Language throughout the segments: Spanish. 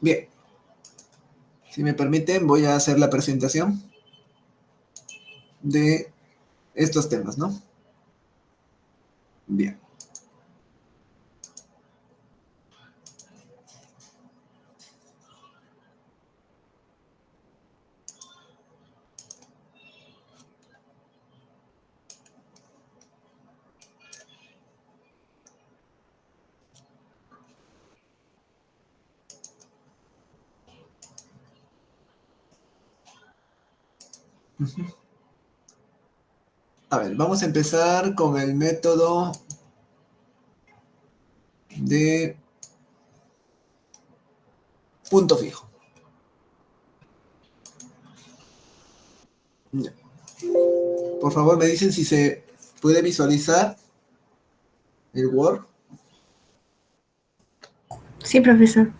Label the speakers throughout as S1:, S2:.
S1: Bien. Si me permiten, voy a hacer la presentación de estos temas, ¿no? Bien. A ver, vamos a empezar con el método de punto fijo. Ya. Por favor, me dicen si se puede visualizar el Word.
S2: Sí, profesor.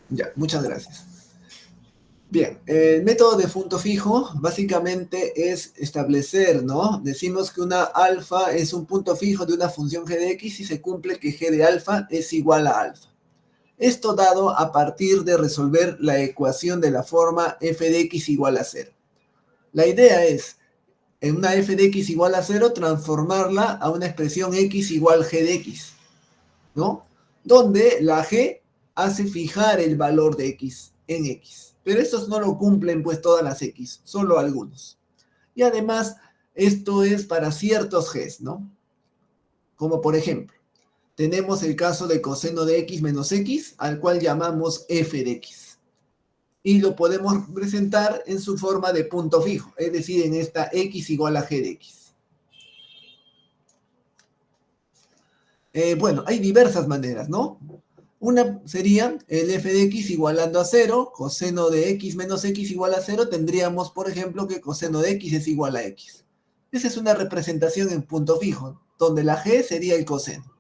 S1: Ya, muchas gracias. Bien, el método de punto fijo básicamente es establecer, ¿no? Decimos que una alfa es un punto fijo de una función g de x y se cumple que g de alfa es igual a alfa. Esto dado a partir de resolver la ecuación de la forma f de x igual a 0. La idea es, en una f de x igual a 0, transformarla a una expresión x igual g de x, ¿no? Donde la g hace fijar el valor de x en x. Pero estos no lo cumplen pues todas las x, solo algunos. Y además, esto es para ciertos g's, ¿no? Como por ejemplo, tenemos el caso de coseno de x menos x, al cual llamamos f de x. Y lo podemos representar en su forma de punto fijo, es decir, en esta x igual a g de x. Bueno, hay diversas maneras, ¿no? Una sería el f de x igualando a 0, coseno de x menos x igual a 0, tendríamos, por ejemplo, que coseno de x es igual a x. Esa es una representación en punto fijo, donde la g sería el coseno.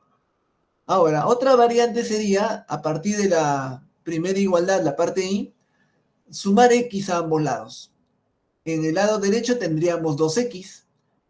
S1: Ahora, otra variante sería, a partir de la primera igualdad, la parte y, sumar x a ambos lados. En el lado derecho tendríamos 2x,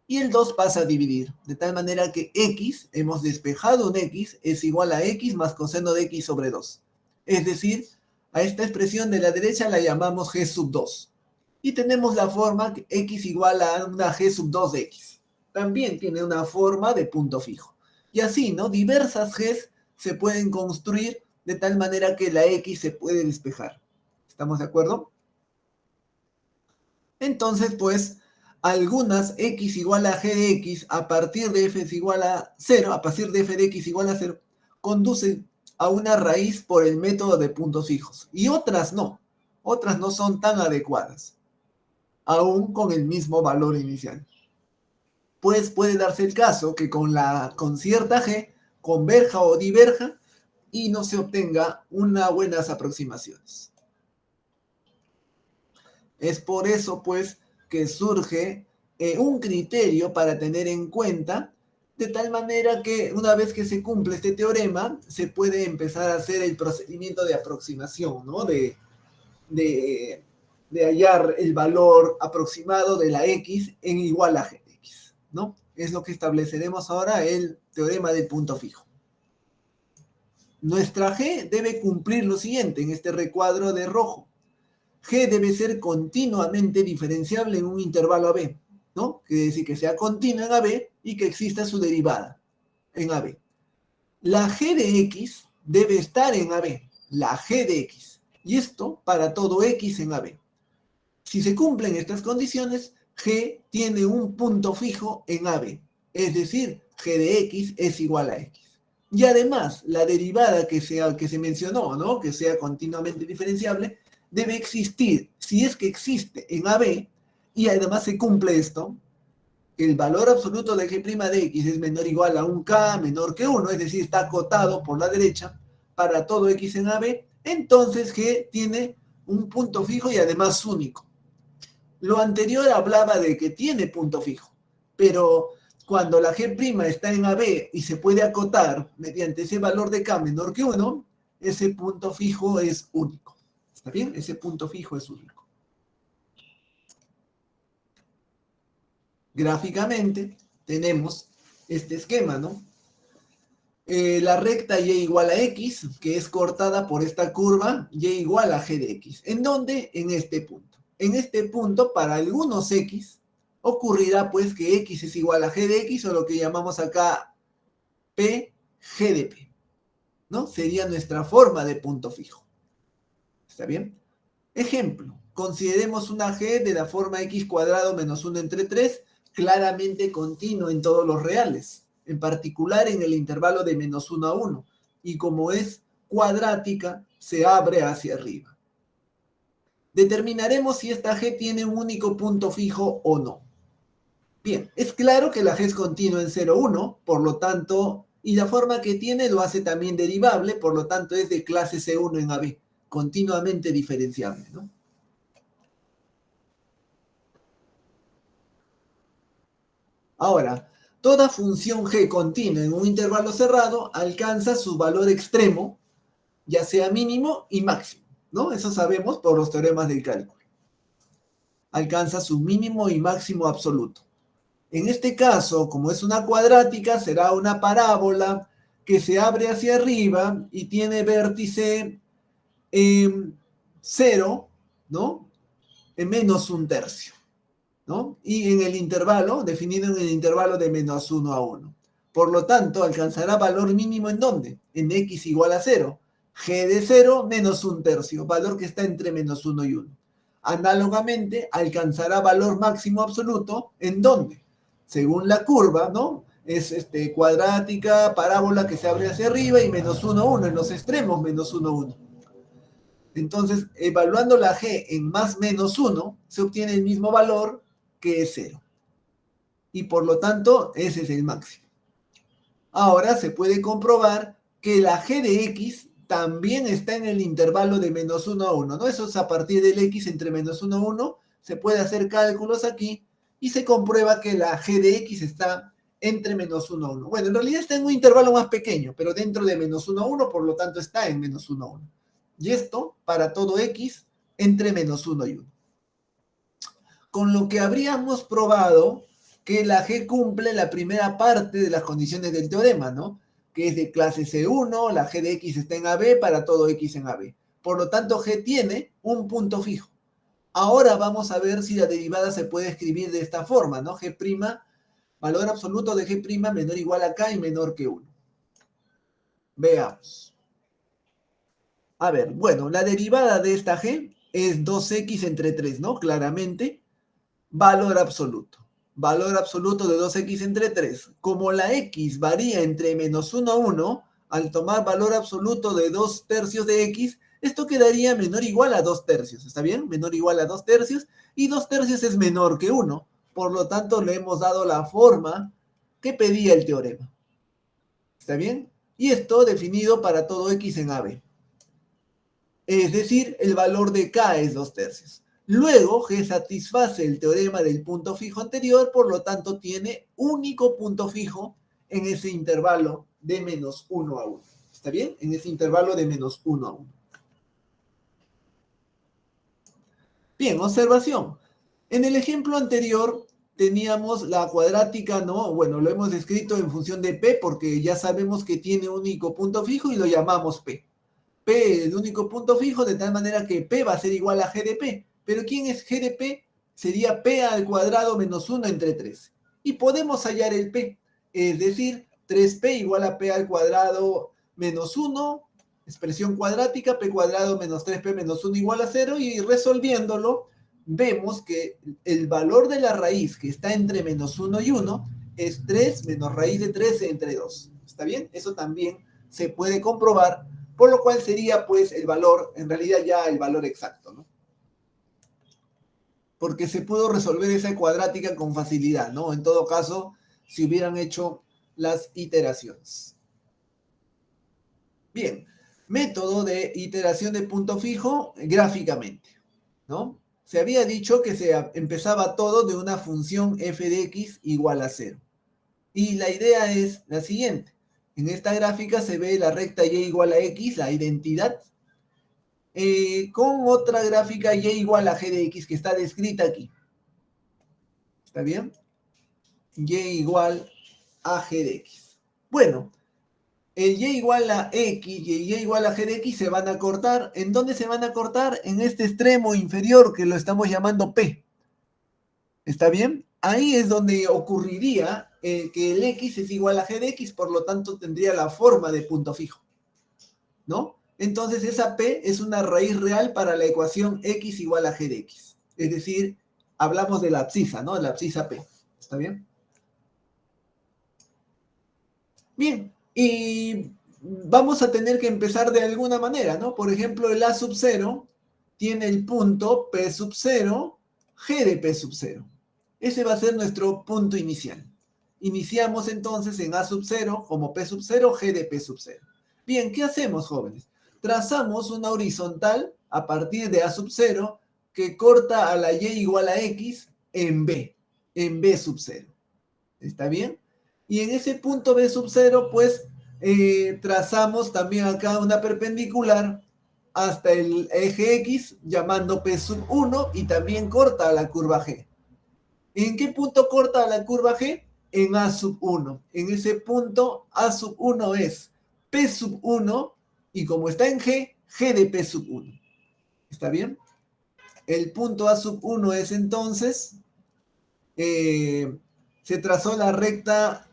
S1: y el 2 pasa a dividir, de tal manera que x, hemos despejado un x, es igual a x más coseno de x sobre 2. Es decir, a esta expresión de la derecha la llamamos g sub 2. Y tenemos la forma que x igual a una g sub 2 de x. También tiene una forma de punto fijo. Y así, ¿no? Diversas g's se pueden construir de tal manera que la x se puede despejar. ¿Estamos de acuerdo? Entonces, pues, algunas x igual a g de x a partir de f es igual a 0, a partir de f de x igual a 0, conducen a una raíz por el método de puntos fijos. Y otras no son tan adecuadas, aún con el mismo valor inicial. Pues puede darse el caso que con cierta g converja o diverja y no se obtenga unas buenas aproximaciones. Es por eso, pues, que surge un criterio para tener en cuenta, de tal manera que una vez que se cumple este teorema, se puede empezar a hacer el procedimiento de aproximación, ¿no? De hallar el valor aproximado de la x en igual a g de x, ¿no? Es lo que estableceremos ahora el teorema del punto fijo. Nuestra g debe cumplir lo siguiente en este recuadro de rojo. G debe ser continuamente diferenciable en un intervalo AB, ¿no? Quiere decir que sea continua en AB y que exista su derivada en AB. La G de X debe estar en AB, la G de X. Y esto para todo X en AB. Si se cumplen estas condiciones, G tiene un punto fijo en AB. Es decir, G de X es igual a X. Y además, la derivada que se mencionó, ¿no? Que sea continuamente diferenciable, debe existir, si es que existe en AB, y además se cumple esto, el valor absoluto de g' de x es menor o igual a un k menor que 1, es decir, está acotado por la derecha para todo x en AB, entonces g tiene un punto fijo y además único. Lo anterior hablaba de que tiene punto fijo, pero cuando la g' está en AB y se puede acotar mediante ese valor de k menor que 1, ese punto fijo es único. ¿Está bien? Ese punto fijo es único. Gráficamente tenemos este esquema, ¿no? la recta y igual a x, que es cortada por esta curva y igual a g de x. ¿En dónde? En este punto. En este punto, para algunos x, ocurrirá pues que x es igual a g de x, o lo que llamamos acá p, g de p, ¿no? Sería nuestra forma de punto fijo. ¿Está bien? Ejemplo, consideremos una g de la forma x cuadrado menos 1 entre 3, claramente continuo en todos los reales, en particular en el intervalo de menos 1 a 1, y como es cuadrática, se abre hacia arriba. Determinaremos si esta g tiene un único punto fijo o no. Bien, es claro que la g es continua en 0, 1, por lo tanto, y la forma que tiene lo hace también derivable, por lo tanto es de clase C1 en AB, continuamente diferenciable, ¿no? Ahora, toda función g continua en un intervalo cerrado alcanza su valor extremo, ya sea mínimo y máximo, ¿no? Eso sabemos por los teoremas del cálculo. Alcanza su mínimo y máximo absoluto. En este caso, como es una cuadrática, será una parábola que se abre hacia arriba y tiene vértice 0, ¿no? En menos 1/3. ¿No? Y en el intervalo, definido en el intervalo de menos 1 a 1. Por lo tanto, alcanzará valor mínimo ¿en dónde? En x igual a 0. G de 0 menos 1/3, valor que está entre menos 1 y 1. Análogamente, alcanzará valor máximo absoluto ¿en dónde? Según la curva, ¿no? Es cuadrática, parábola que se abre hacia arriba y menos 1, 1. En los extremos, menos 1, 1. Entonces, evaluando la g en más menos 1, se obtiene el mismo valor que es 0. Y por lo tanto, ese es el máximo. Ahora se puede comprobar que la g de x también está en el intervalo de menos 1 a 1, ¿no? Eso es a partir del x entre menos 1 a 1. Se puede hacer cálculos aquí y se comprueba que la g de x está entre menos 1 a 1. Bueno, en realidad está en un intervalo más pequeño, pero dentro de menos 1 a 1, por lo tanto está en menos 1 a 1. Y esto para todo x entre menos 1 y 1. Con lo que habríamos probado que la g cumple la primera parte de las condiciones del teorema, ¿no? Que es de clase C1, la g de x está en AB para todo x en AB. Por lo tanto, g tiene un punto fijo. Ahora vamos a ver si la derivada se puede escribir de esta forma, ¿no? G', valor absoluto de g' menor o igual a k y menor que 1. Veamos. A ver, bueno, la derivada de esta g es 2x entre 3, ¿no? Claramente, valor absoluto. Valor absoluto de 2x entre 3. Como la x varía entre menos 1 a 1, al tomar valor absoluto de 2/3 de x, esto quedaría menor o igual a 2/3. ¿Está bien? Menor o igual a 2/3. Y 2/3 es menor que 1. Por lo tanto, le hemos dado la forma que pedía el teorema. ¿Está bien? Y esto definido para todo x en AB. Es decir, el valor de k es 2/3. Luego, G satisface el teorema del punto fijo anterior, por lo tanto tiene único punto fijo en ese intervalo de menos 1 a 1. ¿Está bien? En ese intervalo de menos 1 a 1. Bien, observación. En el ejemplo anterior teníamos la cuadrática, ¿no? Bueno, lo hemos escrito en función de P porque ya sabemos que tiene único punto fijo y lo llamamos P. P, el único punto fijo, de tal manera que P va a ser igual a G de P. Pero ¿quién es G de P? Sería P al cuadrado menos 1 entre 3. Y podemos hallar el P, es decir, 3P igual a P al cuadrado menos 1, expresión cuadrática, P cuadrado menos 3P menos 1 igual a 0, y resolviéndolo, vemos que el valor de la raíz que está entre menos 1 y 1 es 3 menos raíz de 13 entre 2. ¿Está bien? Eso también se puede comprobar, por lo cual sería pues el valor, en realidad ya el valor exacto, ¿no? Porque se pudo resolver esa cuadrática con facilidad, ¿no? En todo caso, si hubieran hecho las iteraciones. Bien, método de iteración de punto fijo gráficamente, ¿no? Se había dicho que se empezaba todo de una función f de x igual a 0. Y la idea es la siguiente. En esta gráfica se ve la recta y igual a x, la identidad, con otra gráfica y igual a g de x que está descrita aquí. ¿Está bien? Y igual a g de x. Bueno, el y igual a x y el y igual a g de x se van a cortar. ¿En dónde se van a cortar? En este extremo inferior que lo estamos llamando P. ¿Está bien? Ahí es donde ocurriría que el x es igual a g de x, por lo tanto tendría la forma de punto fijo, ¿no? Entonces esa P es una raíz real para la ecuación x igual a g de x. Es decir, hablamos de la abscisa, ¿no? La abscisa P. ¿Está bien? Bien, y vamos a tener que empezar de alguna manera, ¿no? Por ejemplo, el A sub 0 tiene el punto P sub 0, G de P sub 0. Ese va a ser nuestro punto inicial. Iniciamos entonces en A sub 0 como P sub 0, G de P sub 0. Bien, ¿qué hacemos, jóvenes? Trazamos una horizontal a partir de A sub 0 que corta a la Y igual a X en B sub 0. ¿Está bien? Y en ese punto B sub 0, pues trazamos también acá una perpendicular hasta el eje X, llamando P sub 1, y también corta a la curva G. ¿En qué punto corta a la curva G? En A sub 1. En ese punto, A sub 1 es P sub 1, y como está en G, G de P sub 1. ¿Está bien? El punto A sub 1 es entonces, se trazó la recta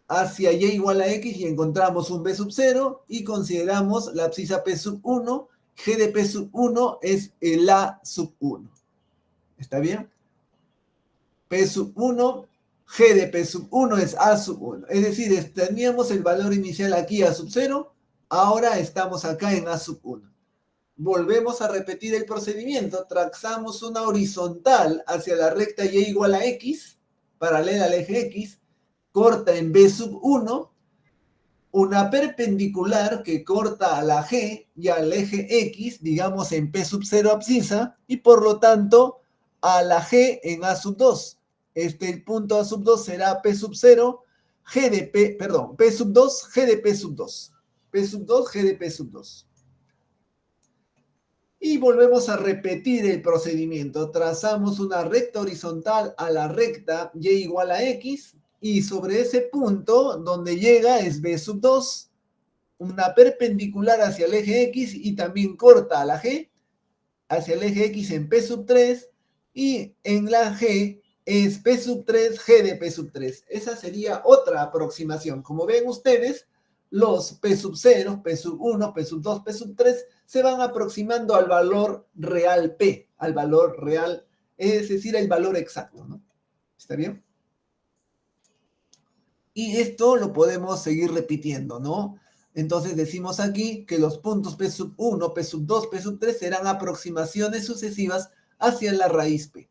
S1: hacia y igual a x y encontramos un b sub 0 y consideramos la abscisa p sub 1, g de p sub 1 es el a sub 1. ¿Está bien? P sub 1, g de p sub 1 es a sub 1. Es decir, teníamos el valor inicial aquí a sub 0, ahora estamos acá en a sub 1. Volvemos a repetir el procedimiento, trazamos una horizontal hacia la recta y igual a x, paralela al eje x, corta en b sub 1, una perpendicular que corta a la G y al eje X, digamos en P sub 0 abscisa, y por lo tanto a la G en A sub 2. El punto A sub 2 será P sub 0, G de P, perdón, P sub 2, G de P sub 2. P sub 2, G de P sub 2. Y volvemos a repetir el procedimiento. Trazamos una recta horizontal a la recta y igual a x, y sobre ese punto donde llega es b sub 2, una perpendicular hacia el eje x y también corta a la g, hacia el eje x en p sub 3, y en la g es p sub 3, g de p sub 3. Esa sería otra aproximación. Como ven ustedes, los P sub 0, P sub 1, P sub 2, P sub 3 se van aproximando al valor real P, al valor real, es decir, el valor exacto, ¿no? ¿Está bien? Y esto lo podemos seguir repitiendo, ¿no? Entonces decimos aquí que los puntos P sub 1, P sub 2, P sub 3 serán aproximaciones sucesivas hacia la raíz P.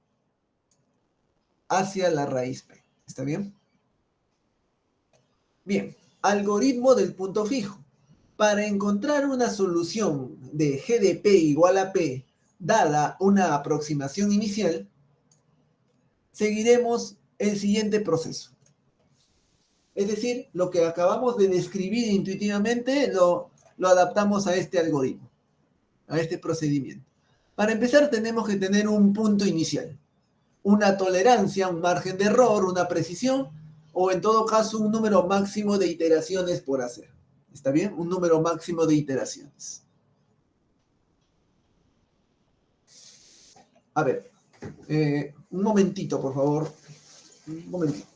S1: Hacia la raíz P. ¿Está bien? Bien, algoritmo del punto fijo. Para encontrar una solución de G de P igual a P, dada una aproximación inicial, seguiremos el siguiente proceso. Es decir, lo que acabamos de describir intuitivamente lo adaptamos a este algoritmo, a este procedimiento. Para empezar tenemos que tener un punto inicial, una tolerancia, un margen de error, una precisión, o en todo caso un número máximo de iteraciones por hacer. ¿Está bien? Un número máximo de iteraciones. A ver, un momentito, por favor. Un momentito.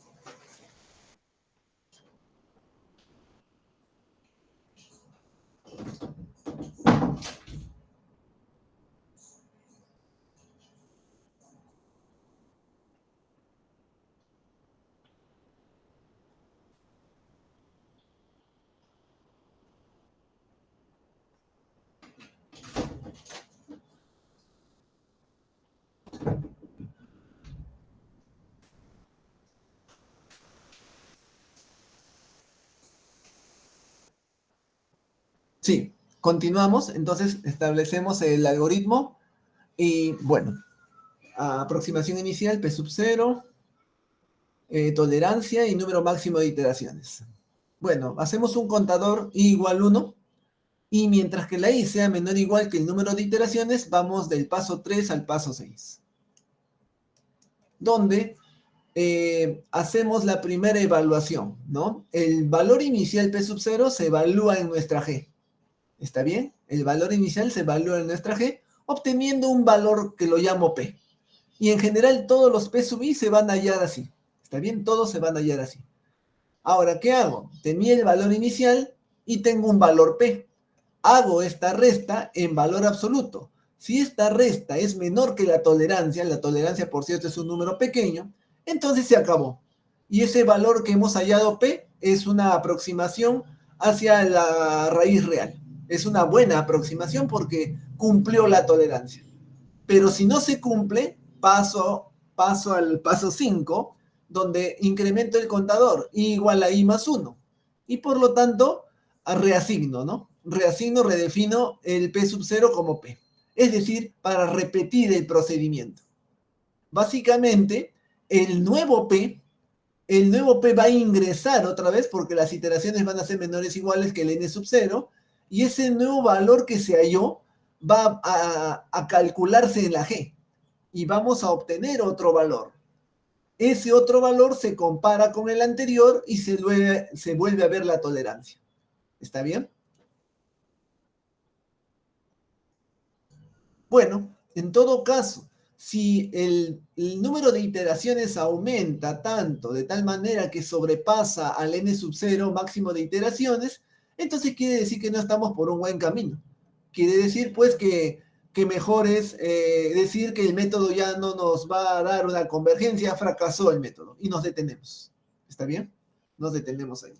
S1: Sí, continuamos. Entonces establecemos el algoritmo y bueno, aproximación inicial, P sub 0, tolerancia y número máximo de iteraciones. Bueno, hacemos un contador i igual 1 y mientras que la i sea menor o igual que el número de iteraciones, vamos del paso 3 al paso 6. Donde hacemos la primera evaluación, ¿no? El valor inicial P sub 0 se evalúa en nuestra G. ¿Está bien? El valor inicial se evalúa en nuestra G, obteniendo un valor que lo llamo P. Y en general todos los P sub I se van a hallar así. ¿Está bien? Todos se van a hallar así. Ahora, ¿qué hago? Tenía el valor inicial y tengo un valor P. Hago esta resta en valor absoluto. Si esta resta es menor que la tolerancia por cierto es un número pequeño, entonces se acabó. Y ese valor que hemos hallado P es una aproximación hacia la raíz real. Es una buena aproximación porque cumplió la tolerancia. Pero si no se cumple, paso al paso 5, donde incremento el contador, I igual a I más 1. Y por lo tanto, reasigno, ¿no? Redefino el P sub 0 como P. Es decir, para repetir el procedimiento. Básicamente, el nuevo P va a ingresar otra vez porque las iteraciones van a ser menores o iguales que el n sub 0 y ese nuevo valor que se halló va a calcularse en la G y vamos a obtener otro valor. Ese otro valor se compara con el anterior y se vuelve a ver la tolerancia. ¿Está bien? Bueno, en todo caso, si el número de iteraciones aumenta tanto, de tal manera que sobrepasa al n sub 0 máximo de iteraciones, entonces quiere decir que no estamos por un buen camino. Quiere decir, pues, que mejor es decir que el método ya no nos va a dar una convergencia, fracasó el método y nos detenemos. ¿Está bien? Nos detenemos ahí.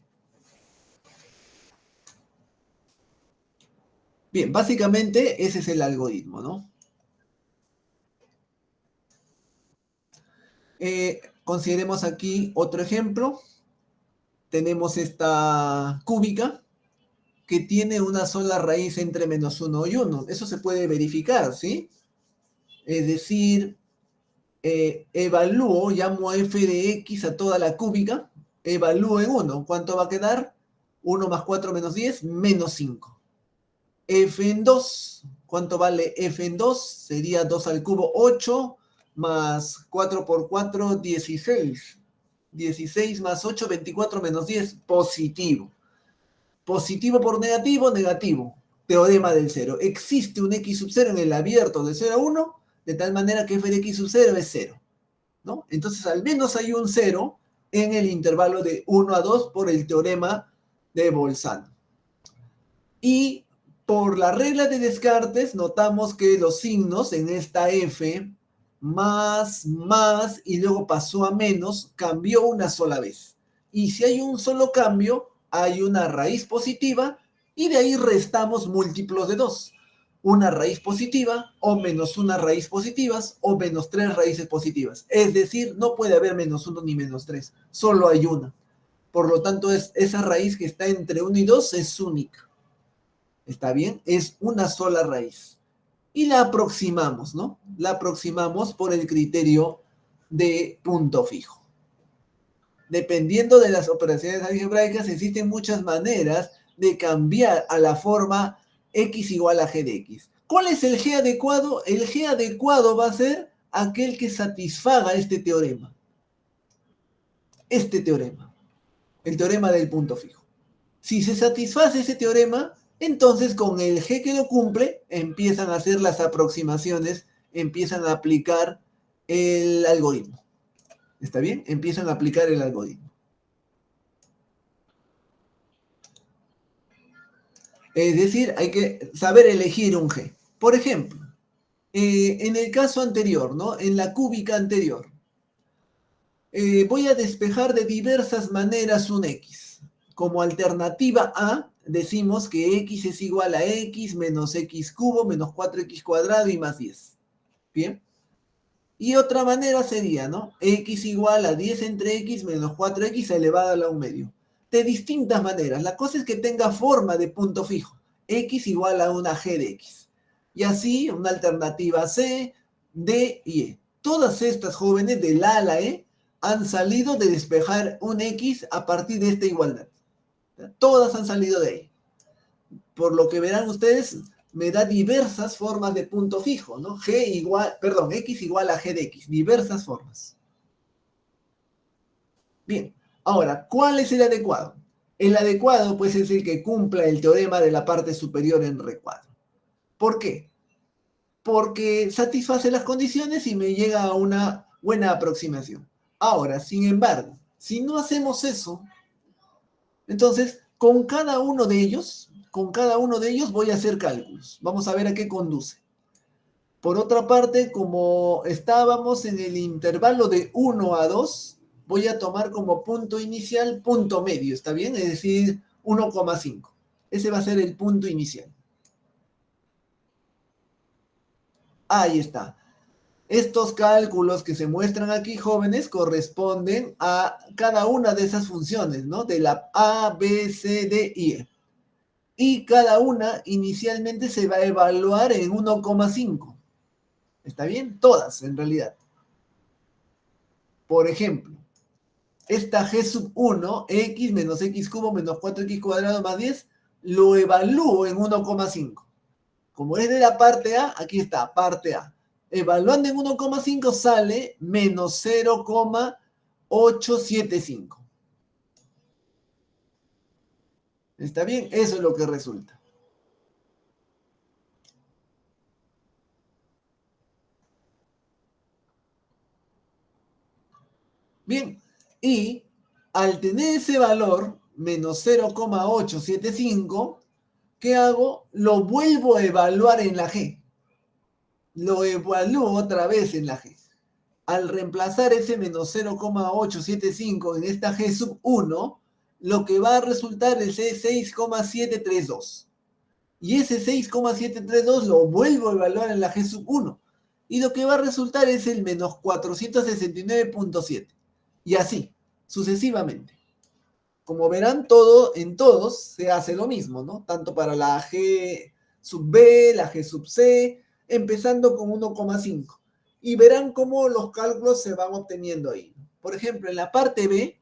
S1: Bien, básicamente ese es el algoritmo, ¿no? Consideremos aquí otro ejemplo. Tenemos esta cúbica que tiene una sola raíz entre -1 y 1. Eso se puede verificar, ¿sí? Es decir, evalúo, llamo a f de x a toda la cúbica, evalúo en 1. ¿Cuánto va a quedar? 1 más 4 menos 10, menos 5. F en 2, ¿cuánto vale f en 2? Sería 2 al cubo, 8, más 4 por 4, 16. 16 más 8, 24 menos 10, positivo. Positivo por negativo, negativo. Teorema del cero. Existe un x sub 0 en el abierto de 0 a 1, de tal manera que f de x sub 0 es 0. ¿No? Entonces, al menos hay un 0 en el intervalo de 1 a 2 por el teorema de Bolzano. Y por la regla de Descartes, notamos que los signos en esta f, más, y luego pasó a menos, cambió una sola vez. Y si hay un solo cambio, hay una raíz positiva y de ahí restamos múltiplos de 2. Una raíz positiva o menos una raíz positivas o menos 3 raíces positivas. Es decir, no puede haber menos 1 ni menos 3, solo hay una. Por lo tanto, esa raíz que está entre 1 y 2 es única. ¿Está bien? Es una sola raíz. Y la aproximamos, ¿no? La aproximamos por el criterio de punto fijo. Dependiendo de las operaciones algebraicas, existen muchas maneras de cambiar a la forma x igual a g de x. ¿Cuál es el g adecuado? El g adecuado va a ser aquel que satisfaga este teorema. Este teorema. El teorema del punto fijo. Si se satisface ese teorema, entonces con el G que lo cumple, empiezan a hacer las aproximaciones, empiezan a aplicar el algoritmo. ¿Está bien? Empiezan a aplicar el algoritmo. Es decir, hay que saber elegir un G. Por ejemplo, en el caso anterior, ¿no? En la cúbica anterior, voy a despejar de diversas maneras un X. Como alternativa A, decimos que X es igual a X menos X cubo menos 4X cuadrado y más 10. ¿Bien? Y otra manera sería, ¿no? X igual a 10 entre X menos 4X elevado a la 1 medio. De distintas maneras. La cosa es que tenga forma de punto fijo. X igual a una G de X. Y así, una alternativa C, D y E. Todas estas jóvenes del A a la E han salido de despejar un X a partir de esta igualdad. Todas han salido de ahí. Por lo que verán ustedes, me da diversas formas de punto fijo, ¿no? X igual a G de X, diversas formas. Bien, ahora, ¿cuál es el adecuado? El adecuado, pues, es el que cumpla el teorema de la parte superior en recuadro. ¿Por qué? Porque satisface las condiciones y me llega a una buena aproximación. Ahora, sin embargo, si no hacemos eso, entonces con cada uno de ellos voy a hacer cálculos. Vamos a ver a qué conduce. Por otra parte, como estábamos en el intervalo de 1 a 2, voy a tomar como punto inicial punto medio, ¿está bien? Es decir, 1,5. Ese va a ser el punto inicial. Ahí está. Estos cálculos que se muestran aquí, jóvenes, corresponden a cada una de esas funciones, ¿no? De la A, B, C, D y E. Y cada una inicialmente se va a evaluar en 1,5. ¿Está bien? Todas, en realidad. Por ejemplo, esta G sub 1, X menos X cubo menos 4X cuadrado más 10, lo evalúo en 1,5. Como es de la parte A, aquí está, parte A. Evaluando en 1,5 sale menos 0,875. ¿Está bien? Eso es lo que resulta. Bien, y al tener ese valor, menos 0,875, ¿qué hago? Lo vuelvo a evaluar en la G. Lo evalúo otra vez en la G. Al reemplazar ese menos 0,875 en esta G sub 1, lo que va a resultar es 6,732. Y ese 6,732 lo vuelvo a evaluar en la G sub 1. Y lo que va a resultar es el menos 469,7. Y así, sucesivamente. Como verán, en todos se hace lo mismo, ¿no? Tanto para la G sub B, la G sub C, empezando con 1,5. Y verán cómo los cálculos se van obteniendo ahí. Por ejemplo, en la parte B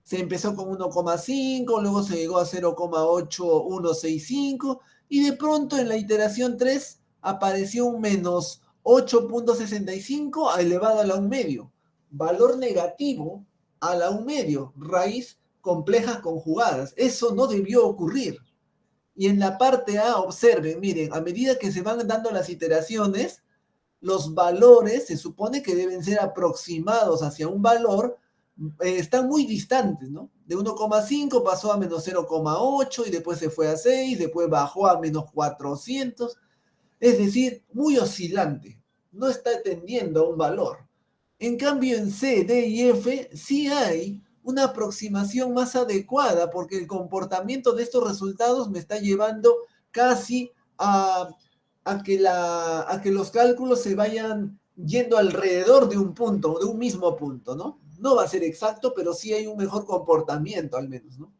S1: se empezó con 1,5, luego se llegó a 0,8165 y de pronto en la iteración 3 apareció un menos 8,65 elevado a la 1 medio. Valor negativo a la 1 medio, raíz complejas conjugadas. Eso no debió ocurrir. Y en la parte A, observen, miren, a medida que se van dando las iteraciones, los valores se supone que deben ser aproximados hacia un valor, están muy distantes, ¿no? De 1,5 pasó a menos 0,8 y después se fue a 6, después bajó a menos 400, es decir, muy oscilante, no está tendiendo a un valor. En cambio, en C, D y F sí hay una aproximación más adecuada porque el comportamiento de estos resultados me está llevando casi a que los cálculos se vayan yendo alrededor de un punto, de un mismo punto, ¿no? No va a ser exacto, pero sí hay un mejor comportamiento al menos, ¿no?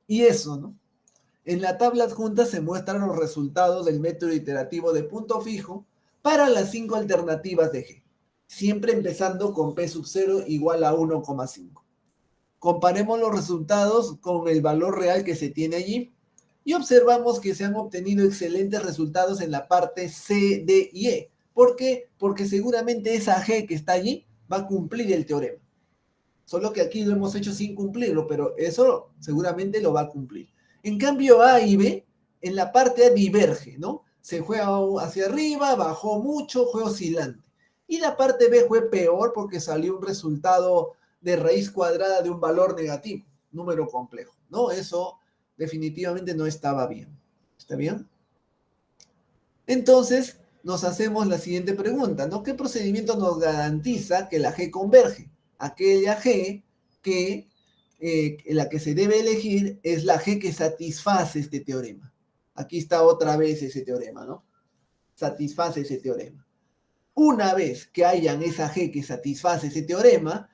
S1: Y eso, ¿no? En la tabla adjunta se muestran los resultados del método iterativo de punto fijo para las 5 alternativas de G, siempre empezando con P sub 0 igual a 1,5. Comparemos los resultados con el valor real que se tiene allí y observamos que se han obtenido excelentes resultados en la parte C, D y E. ¿Por qué? Porque seguramente esa G que está allí va a cumplir el teorema. Solo que aquí lo hemos hecho sin cumplirlo, pero eso seguramente lo va a cumplir. En cambio, A y B, en la parte A diverge, ¿no? Se juega hacia arriba, bajó mucho, fue oscilante. Y la parte B fue peor porque salió un resultado de raíz cuadrada de un valor negativo, número complejo, ¿no? Eso definitivamente no estaba bien. ¿Está bien? Entonces, nos hacemos la siguiente pregunta, ¿no? ¿Qué procedimiento nos garantiza que la G converge? Aquella G que la que se debe elegir es la G que satisface este teorema. Aquí está otra vez ese teorema, ¿no? Satisface ese teorema. Una vez que hayan esa G que satisface ese teorema,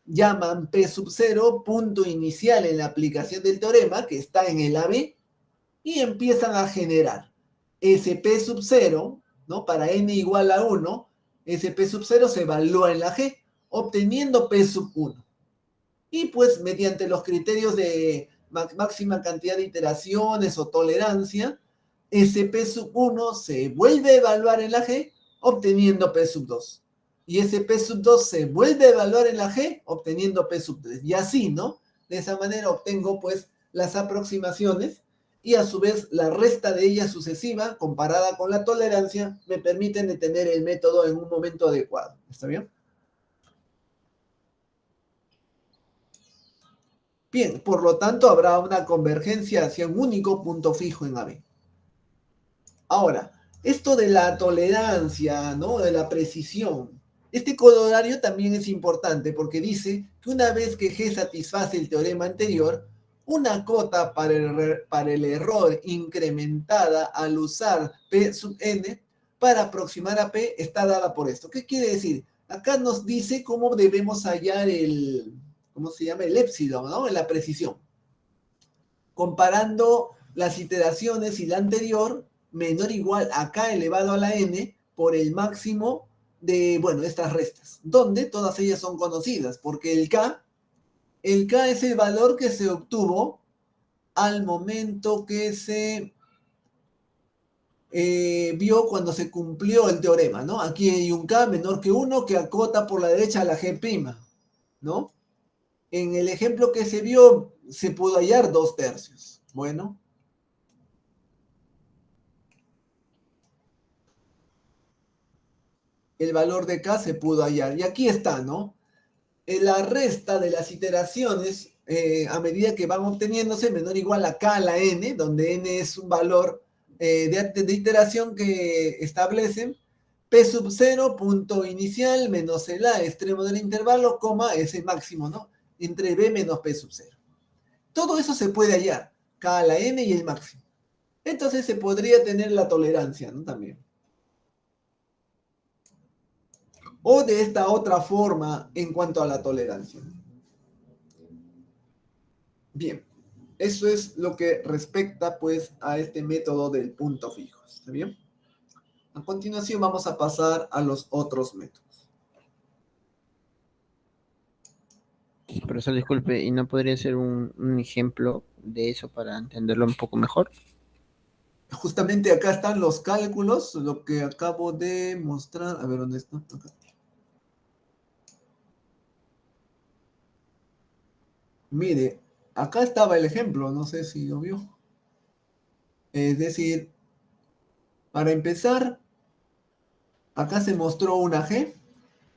S1: llaman P sub 0 punto inicial en la aplicación del teorema, que está en el AB, y empiezan a generar ese P sub 0, ¿no? Para n igual a 1, ese P sub 0 se evalúa en la G, obteniendo P sub 1. Y pues mediante los criterios de máxima cantidad de iteraciones o tolerancia, ese P sub 1 se vuelve a evaluar en la G, obteniendo P sub 2. y ese P sub 2 se vuelve a evaluar en la G, obteniendo P sub 3. Y así, ¿no? De esa manera obtengo, pues, las aproximaciones y a su vez la resta de ellas sucesiva, comparada con la tolerancia, me permiten detener el método en un momento adecuado. ¿Está bien? Bien, por lo tanto, habrá una convergencia hacia un único punto fijo en AB. Ahora, esto de la tolerancia, ¿no? De la precisión. Este corolario también es importante porque dice que una vez que G satisface el teorema anterior, una cota para el error incrementada al usar P sub n para aproximar a P está dada por esto. ¿Qué quiere decir? Acá nos dice cómo debemos hallar el, ¿cómo se llama? El épsilon, ¿no? En la precisión. Comparando las iteraciones y la anterior, menor o igual a k elevado a la n por el máximo de, bueno, estas restas, donde todas ellas son conocidas, porque el k es el valor que se obtuvo al momento que se vio cuando se cumplió el teorema, ¿no? Aquí hay un k menor que 1 que acota por la derecha a la g', ¿no? En el ejemplo que se vio, se pudo hallar 2/3. Bueno, el valor de k se pudo hallar. Y aquí está, ¿no? La resta de las iteraciones, a medida que van obteniéndose, menor o igual a k a la n, donde n es un valor de iteración que establece p sub 0, punto inicial, menos el a, extremo del intervalo, coma, ese máximo, ¿no? Entre b menos p sub 0. Todo eso se puede hallar, k a la n y el máximo. Entonces se podría tener la tolerancia, ¿no? También. O de esta otra forma en cuanto a la tolerancia. Bien, eso es lo que respecta pues a este método del punto fijo. ¿Está bien? A continuación vamos a pasar a los otros métodos.
S2: Profesor, disculpe, ¿y no podría ser un ejemplo de eso para entenderlo un poco mejor?
S1: Justamente acá están los cálculos, lo que acabo de mostrar. A ver, ¿dónde está? Acá. Mire, acá estaba el ejemplo, no sé si lo vio. Es decir, para empezar, acá se mostró una G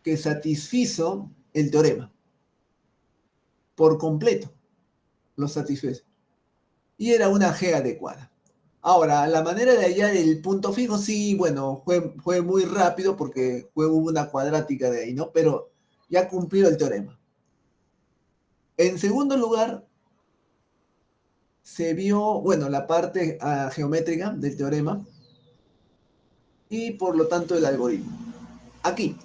S1: que satisfizo el teorema por completo, lo satisfizo. Y era una G adecuada. Ahora, la manera de hallar el punto fijo, sí, bueno, fue muy rápido porque hubo una cuadrática de ahí, ¿no? Pero ya cumplió el teorema. En segundo lugar, se vio, bueno, la parte geométrica del teorema y por lo tanto el algoritmo. Aquí,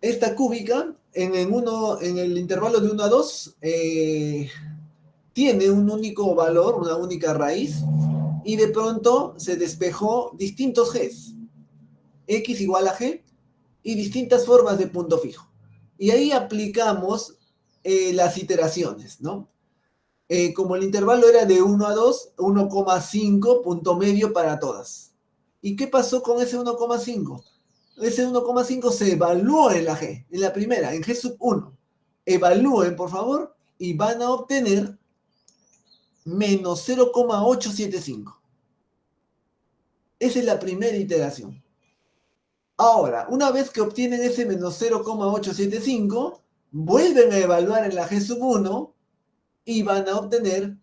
S1: esta cúbica en el intervalo de 1 a 2 tiene un único valor, una única raíz, y de pronto se despejó distintos Gs, x igual a g, y distintas formas de punto fijo. Y ahí aplicamos las iteraciones, ¿no? Como el intervalo era de 1 a 2, 1,5 punto medio para todas. ¿Y qué pasó con ese 1,5? Ese 1,5 se evaluó en la G, en la primera, en G sub 1. Evalúen, por favor, y van a obtener menos 0,875. Esa es la primera iteración. Ahora, una vez que obtienen ese menos 0,875, vuelven a evaluar en la G sub 1 y van a obtener,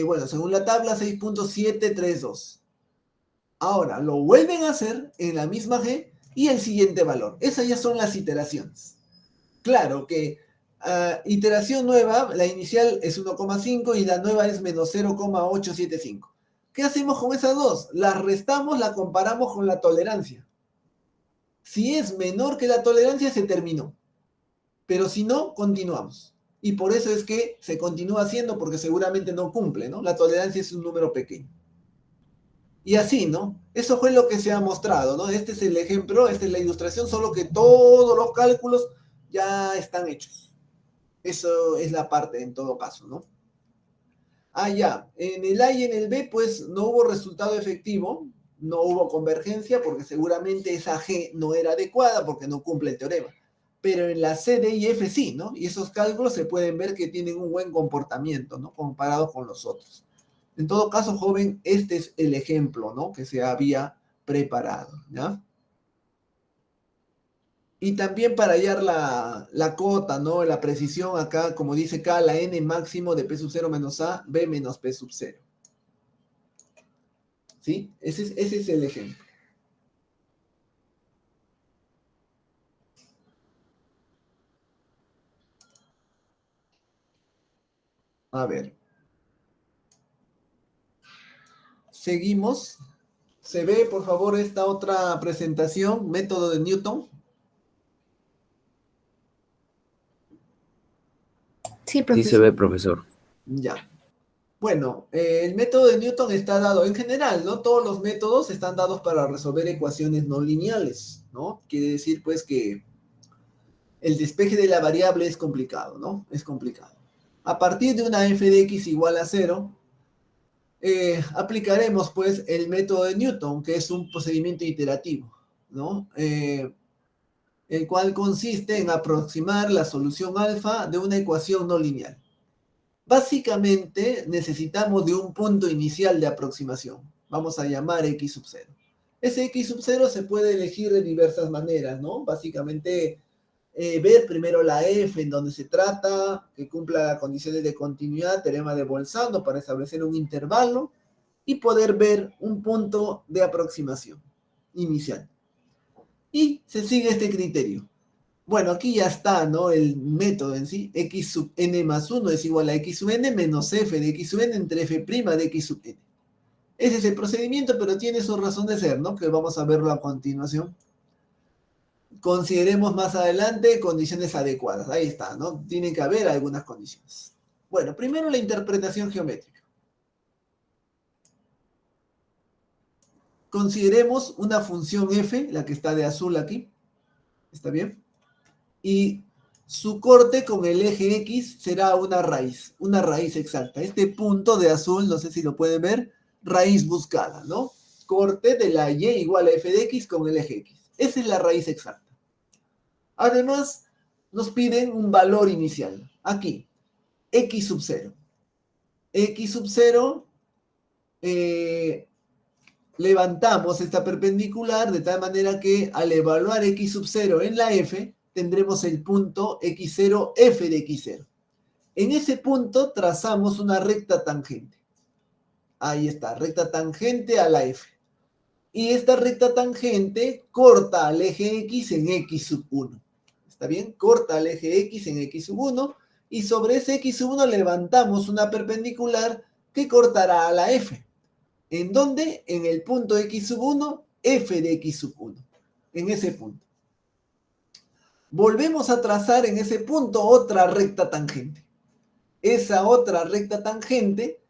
S1: bueno, según la tabla, 6,732. Ahora, lo vuelven a hacer en la misma G y el siguiente valor. Esas ya son las iteraciones. Claro que iteración nueva, la inicial es 1,5 y la nueva es menos 0,875. ¿Qué hacemos con esas dos? Las restamos, la comparamos con la tolerancia. Si es menor que la tolerancia, se terminó. Pero si no, continuamos. Y por eso es que se continúa haciendo porque seguramente no cumple, ¿no? La tolerancia es un número pequeño. Y así, ¿no? Eso fue lo que se ha mostrado, ¿no? Este es el ejemplo, esta es la ilustración, solo que todos los cálculos ya están hechos. Eso es la parte en todo caso, ¿no? Ya. En el A y en el B, pues no hubo resultado efectivo, no hubo convergencia porque seguramente esa G no era adecuada porque no cumple el teorema. Pero en la C, D y F sí, ¿no? Y esos cálculos se pueden ver que tienen un buen comportamiento, ¿no? Comparados con los otros. En todo caso, joven, este es el ejemplo, ¿no? Que se había preparado, ¿ya? Y también para hallar la cota, ¿no? La precisión acá, como dice acá, la n máximo de P sub 0 menos A, B menos P sub 0. ¿Sí? Ese es el ejemplo. A ver. Seguimos. ¿Se ve, por favor, esta otra presentación? Método de Newton.
S3: Sí,
S4: Sí se
S3: profesor.
S4: ve, profesor.
S1: Ya. Bueno, el método de Newton está dado en general, ¿no? Todos los métodos están dados para resolver ecuaciones no lineales, ¿no? Quiere decir, pues, que el despeje de la variable es complicado, ¿no? Es complicado. A partir de una f de x igual a 0, aplicaremos, pues, el método de Newton, que es un procedimiento iterativo, ¿no? El cual consiste en aproximar la solución alfa de una ecuación no lineal. Básicamente necesitamos de un punto inicial de aproximación. Vamos a llamar x sub 0. Ese x sub 0 se puede elegir de diversas maneras, ¿no? Básicamente ver primero la f en donde se trata, que cumpla las condiciones de continuidad, teorema de Bolzano para establecer un intervalo y poder ver un punto de aproximación inicial. Y se sigue este criterio. Bueno, aquí ya está, ¿no? El método en sí. X sub n más 1 es igual a x sub n menos f de x sub n entre f' de x sub n. Ese es el procedimiento, pero tiene su razón de ser, ¿no? Que vamos a verlo a continuación. Consideremos más adelante condiciones adecuadas. Ahí está, ¿no? Tienen que haber algunas condiciones. Bueno, primero la interpretación geométrica. Consideremos una función f, la que está de azul aquí. ¿Está bien? Y su corte con el eje X será una raíz exacta. Este punto de azul, no sé si lo pueden ver, raíz buscada, ¿no? Corte de la Y igual a f de X con el eje X. Esa es la raíz exacta. Además, nos piden un valor inicial. Aquí, X sub 0. X sub 0, levantamos esta perpendicular de tal manera que al evaluar X sub 0 en la F, tendremos el punto X0, F de X0. En ese punto trazamos una recta tangente. Ahí está, recta tangente a la F. Y esta recta tangente corta al eje X en X sub 1. ¿Está bien? Corta al eje X en X sub 1. Y sobre ese X sub 1 levantamos una perpendicular que cortará a la F. ¿En dónde? En el punto X sub 1, F de X sub 1. En ese punto. Volvemos a trazar en ese punto otra recta tangente. Esa otra recta tangente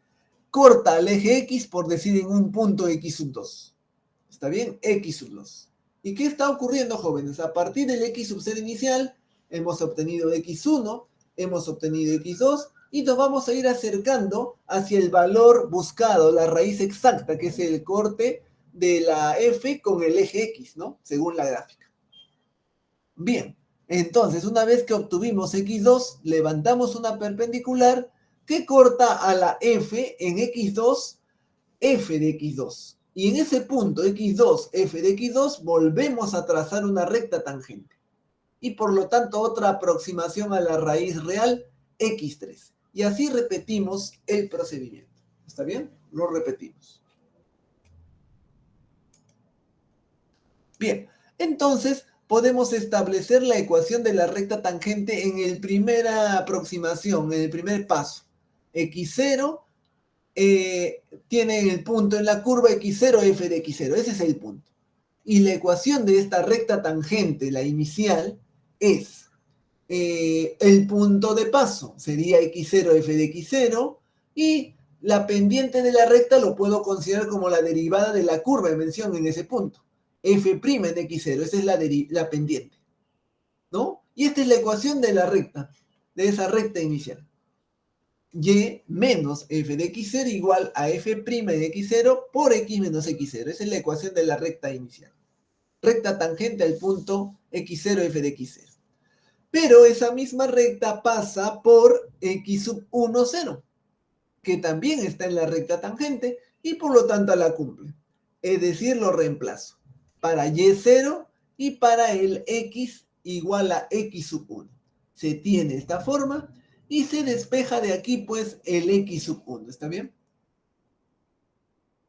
S1: corta al eje X, por decir, en un punto X sub 2. ¿Está bien? X sub 2. ¿Y qué está ocurriendo, jóvenes? A partir del X sub 0 inicial, hemos obtenido X1, hemos obtenido X2, y nos vamos a ir acercando hacia el valor buscado, la raíz exacta, que es el corte de la F con el eje X, ¿no? Según la gráfica. Bien, entonces, una vez que obtuvimos X2, levantamos una perpendicular que corta a la F en X2, F de X2. Y en ese punto, X2, F de X2, volvemos a trazar una recta tangente. Y por lo tanto, otra aproximación a la raíz real, X3. Y así repetimos el procedimiento. ¿Está bien? Lo repetimos. Bien, entonces podemos establecer la ecuación de la recta tangente en la primera aproximación, en el primer paso. X0 tiene el punto en la curva X0, F de X0. Ese es el punto. Y la ecuación de esta recta tangente, la inicial, es el punto de paso. Sería X0, F de X0. Y la pendiente de la recta lo puedo considerar como la derivada de la curva de mención en ese punto. F' en X0. Esa es la pendiente, ¿no? Y esta es la ecuación de la recta, de esa recta inicial. y menos f de x0 igual a f' de x0 por x menos x0. Esa es la ecuación de la recta inicial. Recta tangente al punto x0, f de x0. Pero esa misma recta pasa por x sub 1, 0, que también está en la recta tangente y por lo tanto la cumple. Es decir, lo reemplazo para y0 y para el x igual a x sub 1. Se tiene esta forma y se despeja de aquí pues el x sub 1. ¿Está bien?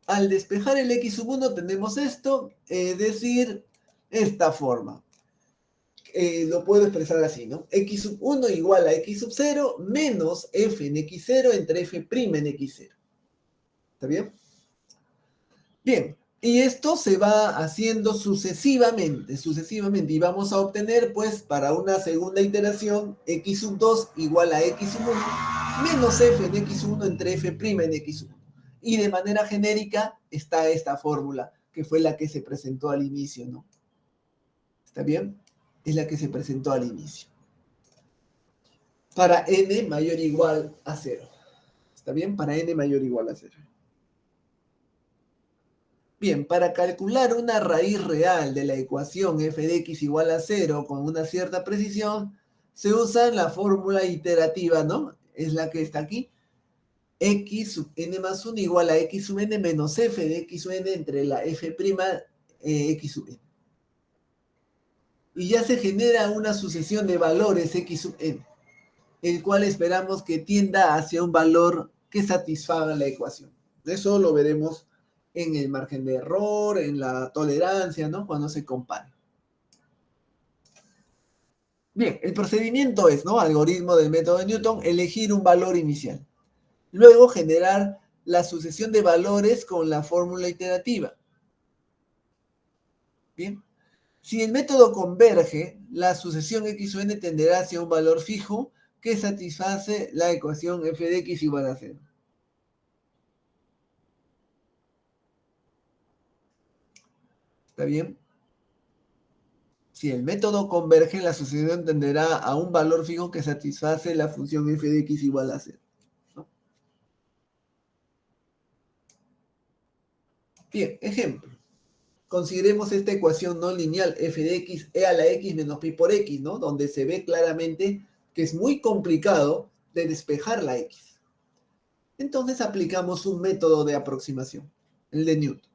S1: Al despejar el x sub 1 tenemos esto, es decir, esta forma. Lo puedo expresar así, ¿no? X sub 1 igual a x sub 0 menos f en x0 entre f' en x0. ¿Está bien? Bien, y esto se va haciendo sucesivamente, y vamos a obtener, pues, para una segunda iteración, x sub 2 igual a x sub 1 menos f en x sub 1 entre f' en x sub 1. Y de manera genérica está esta fórmula, que fue la que se presentó al inicio, ¿no? ¿Está bien? Es la que se presentó al inicio. Para n mayor o igual a 0. ¿Está bien? Para n mayor o igual a 0. Bien, para calcular una raíz real de la ecuación f de x igual a 0 con una cierta precisión, se usa la fórmula iterativa, ¿no? Es la que está aquí. X sub n más 1 igual a x sub n menos f de x sub n entre la f' x sub n. Y ya se genera una sucesión de valores x sub n, el cual esperamos que tienda hacia un valor que satisfaga la ecuación. Eso lo veremos en el margen de error, en la tolerancia, ¿no? Cuando se compare. Bien, el procedimiento es, ¿no? Algoritmo del método de Newton, elegir un valor inicial. Luego generar la sucesión de valores con la fórmula iterativa. Bien. Si el método converge, la sucesión x sub n tenderá hacia un valor fijo que satisface la ecuación f de x igual a 0. ¿Está bien? Si el método converge, la sucesión tenderá a un valor fijo que satisface la función f de x igual a 0. ¿No? Bien, ejemplo. Consideremos esta ecuación no lineal f de x e a la x menos pi por x, ¿no? Donde se ve claramente que es muy complicado de despejar la x. Entonces aplicamos un método de aproximación, el de Newton.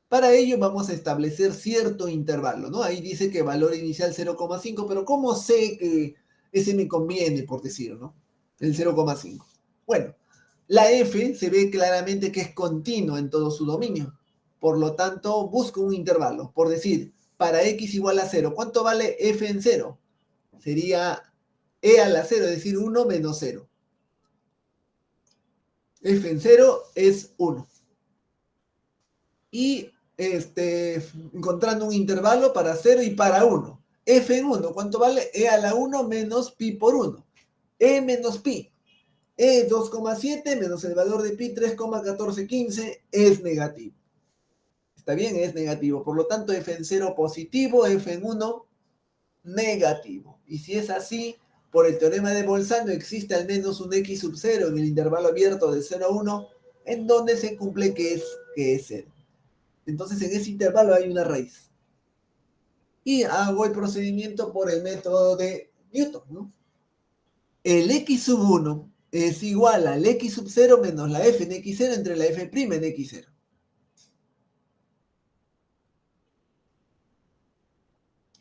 S1: Para ello vamos a establecer cierto intervalo, ¿no? Ahí dice que valor inicial 0,5, pero ¿cómo sé que ese me conviene, por decirlo, ¿no? El 0,5. Bueno, la f se ve claramente que es continua en todo su dominio. Por lo tanto, busco un intervalo. Por decir, para x igual a 0, ¿cuánto vale f en 0? Sería e a la 0, es decir, 1 menos 0. F en 0 es 1. Y encontrando un intervalo para 0 y para 1. F en 1, ¿cuánto vale? E a la 1 menos pi por 1. E menos pi. E 2,7 menos el valor de pi 3,1415 es negativo. ¿Está bien? Es negativo. Por lo tanto, f en 0 positivo, f en 1 negativo. Y si es así, por el teorema de Bolzano existe al menos un x sub 0 en el intervalo abierto de 0 a 1, en donde se cumple que es 0. Entonces en ese intervalo hay una raíz. Y hago el procedimiento por el método de Newton, ¿no? El x sub 1 es igual al x sub 0 menos la f en x0 entre la f' en x0.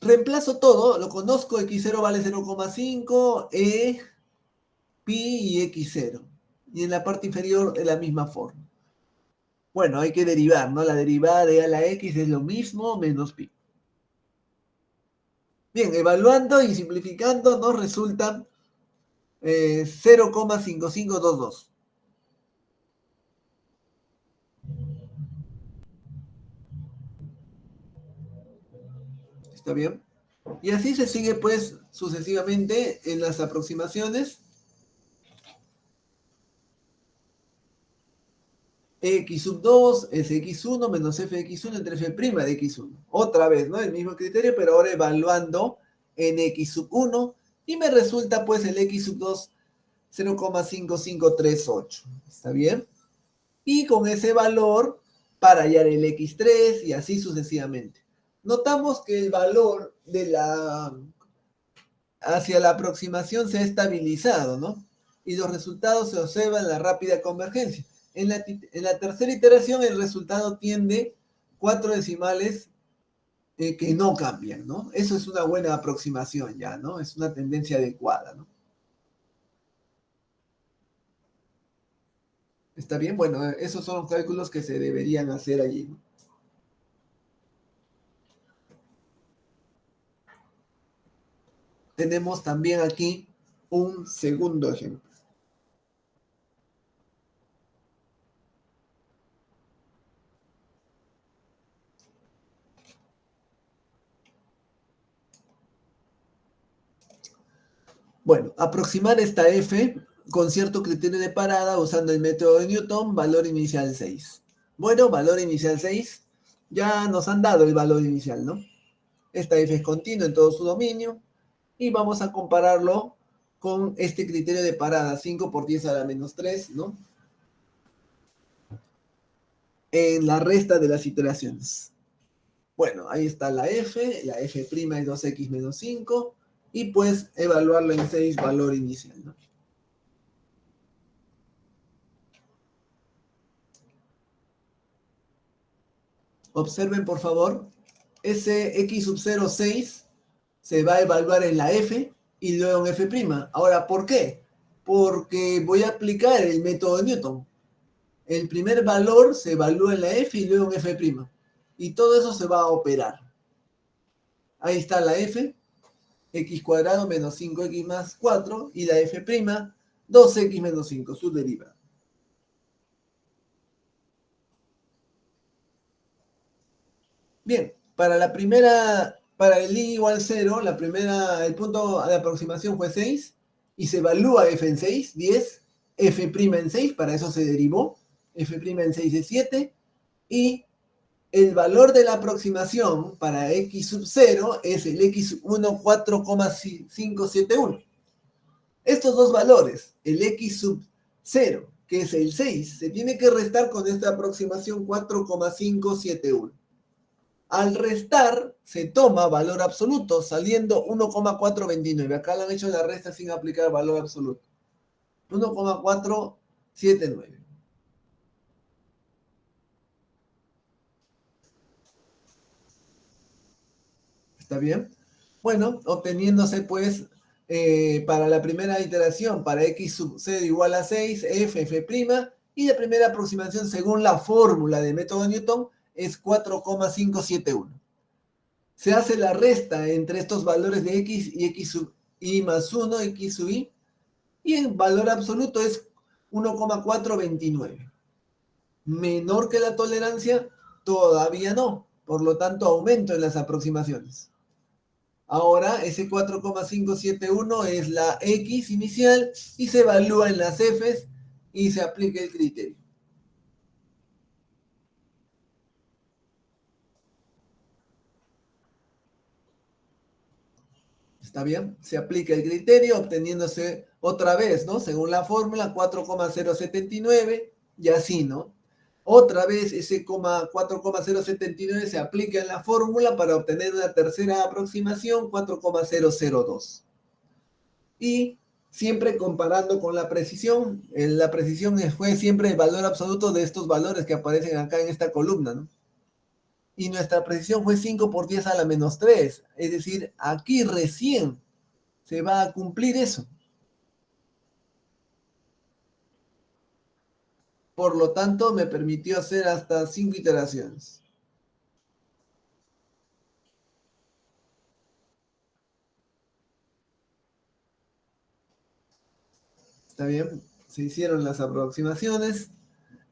S1: Reemplazo todo, lo conozco, x0 vale 0,5, e, pi y x0. Y en la parte inferior de la misma forma. Bueno, hay que derivar, ¿no? La derivada de a la x es lo mismo menos pi. Bien, evaluando y simplificando nos resulta 0,5522. ¿Está bien? Y así se sigue pues sucesivamente en las aproximaciones. X sub 2 es x1 menos f de x1 entre f' de x1. Otra vez, ¿no? El mismo criterio, pero ahora evaluando en x sub 1 y me resulta pues el x sub 2 0,5538. ¿Está bien? Y con ese valor para hallar el x3 y así sucesivamente. Notamos que el valor de hacia la aproximación se ha estabilizado, ¿no? Y los resultados se observan en la rápida convergencia. En la tercera iteración el resultado tiende 4 decimales que no cambian, ¿no? Eso es una buena aproximación ya, ¿no? Es una tendencia adecuada, ¿no? ¿Está bien? Bueno, esos son los cálculos que se deberían hacer allí, ¿no? Tenemos también aquí un segundo ejemplo. Bueno, aproximar esta f con cierto criterio de parada usando el método de Newton, valor inicial 6. Bueno, valor inicial 6, ya nos han dado el valor inicial, ¿no? Esta f es continua en todo su dominio y vamos a compararlo con este criterio de parada, 5 por 10 a la menos 3, ¿no? En la resta de las iteraciones. Bueno, ahí está la f es 2x menos 5, y pues evaluarlo en 6, valor inicial, ¿no? Observen, por favor, ese x sub 0, 6, se va a evaluar en la f y luego en f'. Ahora, ¿por qué? Porque voy a aplicar el método de Newton. El primer valor se evalúa en la f y luego en f'. Y todo eso se va a operar. Ahí está la f, x cuadrado menos 5x más 4, y la f', 2x menos 5, su derivada. Bien, para el i igual 0, el punto de aproximación fue 6, y se evalúa f en 6, 10, f' en 6, para eso se derivó, f' en 6 es 7, y el valor de la aproximación para x sub 0 es el x1, 4,571. Estos dos valores, el x sub 0, que es el 6, se tiene que restar con esta aproximación 4,571. Al restar, se toma valor absoluto, saliendo 1,429. Acá le han hecho la resta sin aplicar valor absoluto. 1,479. ¿Está bien? Bueno, obteniéndose pues para la primera iteración, para x sub 0 igual a 6, f', y la primera aproximación según la fórmula del método de Newton es 4,571. Se hace la resta entre estos valores de x y x sub i más 1, x sub i, y el valor absoluto es 1,429. Menor que la tolerancia, todavía no. Por lo tanto, aumento en las aproximaciones. Ahora, ese 4,571 es la x inicial y se evalúa en las f's y se aplica el criterio. ¿Está bien? Se aplica el criterio obteniéndose otra vez, ¿no? Según la fórmula, 4,079 y así, ¿no? Otra vez ese 4,079 se aplica en la fórmula para obtener una tercera aproximación, 4,002. Y siempre comparando con la precisión, la precisión fue siempre el valor absoluto de estos valores que aparecen acá en esta columna, ¿no? Y nuestra precisión fue 5 por 10 a la menos 3. Es decir, aquí recién se va a cumplir eso. Por lo tanto, me permitió hacer hasta 5 iteraciones. ¿Está bien? Se hicieron las aproximaciones.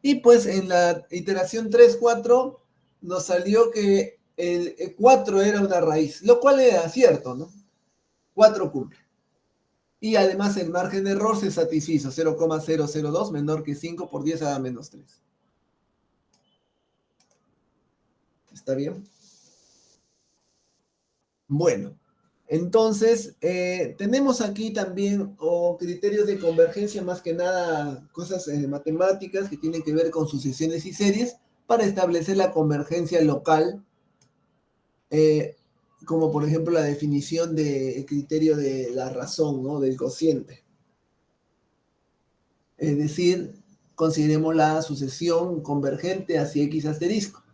S1: Y pues en la iteración 3, 4 nos salió que el 4 era una raíz, lo cual era cierto, ¿no? 4 cumple. Y además el margen de error se satisfizo, 0,002 menor que 5 por 10 a la menos 3. ¿Está bien? Bueno, Entonces, tenemos aquí también criterios de convergencia, más que nada cosas matemáticas que tienen que ver con sucesiones y series para establecer la convergencia local, eh, como por ejemplo la definición del criterio de la razón, ¿no? Del cociente. Es decir, consideremos la sucesión convergente hacia x asterisco.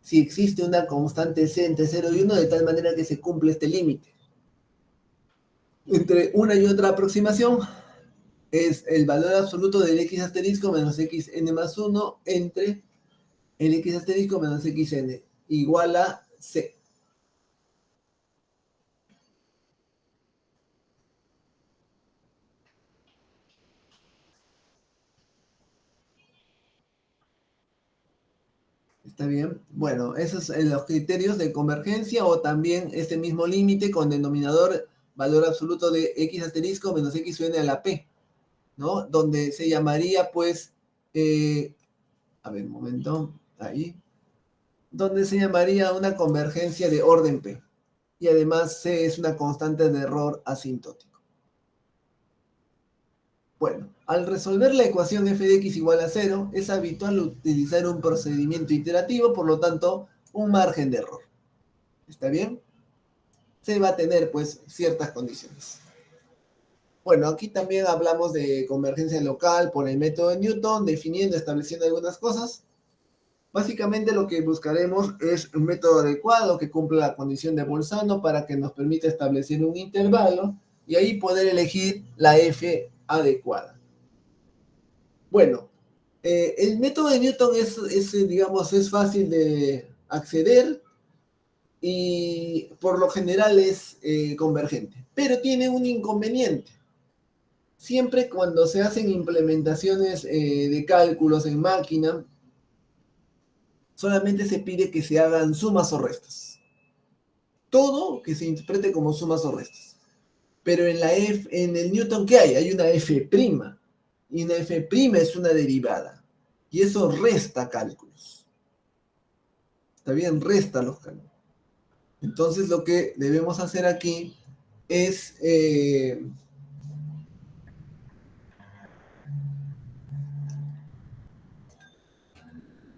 S1: Si existe una constante c entre 0 y 1, de tal manera que se cumple este límite. Entre una y otra aproximación es el valor absoluto del x asterisco menos xn más 1 entre el x asterisco menos xn igual a c. ¿Está bien? Bueno, esos son los criterios de convergencia o también este mismo límite con denominador valor absoluto de x asterisco menos xn a la p, ¿no? Donde se llamaría pues, a ver, un momento, ahí, donde se llamaría una convergencia de orden p. Y además c es una constante de error asintótico. Bueno, al resolver la ecuación f de x igual a 0, es habitual utilizar un procedimiento iterativo, por lo tanto, un margen de error. ¿Está bien? Se va a tener, pues, ciertas condiciones. Bueno, aquí también hablamos de convergencia local por el método de Newton, definiendo, estableciendo algunas cosas. Básicamente lo que buscaremos es un método adecuado que cumpla la condición de Bolzano para que nos permita establecer un intervalo y ahí poder elegir la f adecuada. Bueno, el método de Newton digamos, es fácil de acceder y por lo general es convergente, pero tiene un inconveniente. Siempre cuando se hacen implementaciones de cálculos en máquina, solamente se pide que se hagan sumas o restas. Todo que se interprete como sumas o restas. Pero en el Newton, ¿qué hay? Hay una f'. Y una f' es una derivada. Y eso resta cálculos. ¿Está bien? Resta los cálculos. Entonces lo que debemos hacer aquí es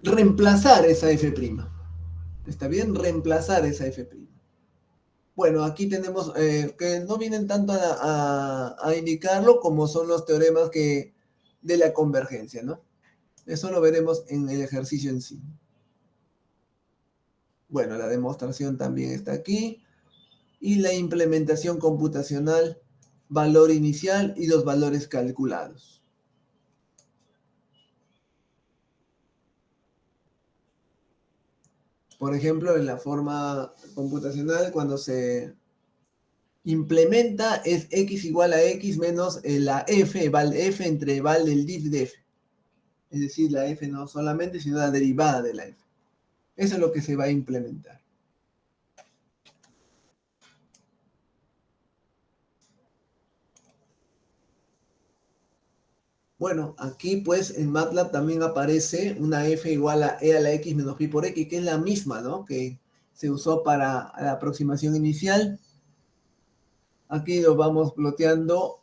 S1: reemplazar esa f'. ¿Está bien? Reemplazar esa f'. Bueno, aquí tenemos que no vienen tanto a indicarlo como son los teoremas de la convergencia, ¿no? Eso lo veremos en el ejercicio en sí. Bueno, la demostración también está aquí. Y la implementación computacional, valor inicial y los valores calculados. Por ejemplo, en la forma computacional, cuando se implementa es x igual a x menos la f, val f entre val del div de f. Es decir, la f no solamente, sino la derivada de la f. Eso es lo que se va a implementar. Bueno, aquí pues en MATLAB también aparece una f igual a e a la x menos pi por x, que es la misma, ¿no? Que se usó para la aproximación inicial. Aquí lo vamos ploteando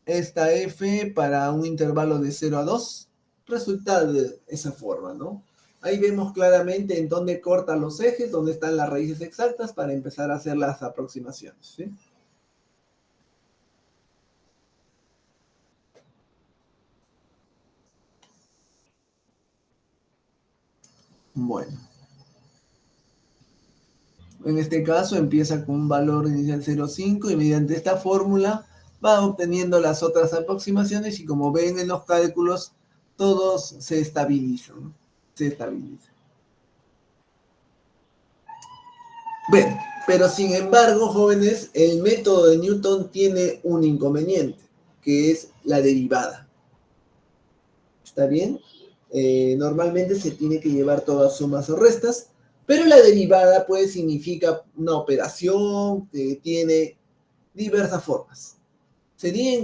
S1: esta f para un intervalo de 0 a 2. Resulta de esa forma, ¿no? Ahí vemos claramente en dónde cortan los ejes, dónde están las raíces exactas para empezar a hacer las aproximaciones, ¿sí? Bueno, en este caso empieza con un valor inicial 0,5 y mediante esta fórmula va obteniendo las otras aproximaciones y como ven en los cálculos, todos se estabilizan, ¿no? Se estabilizan. Bueno, pero sin embargo, jóvenes, el método de Newton tiene un inconveniente, que es la derivada. ¿Está bien? Normalmente se tiene que llevar todas sumas o restas, pero la derivada pues significa una operación que tiene diversas formas. Sería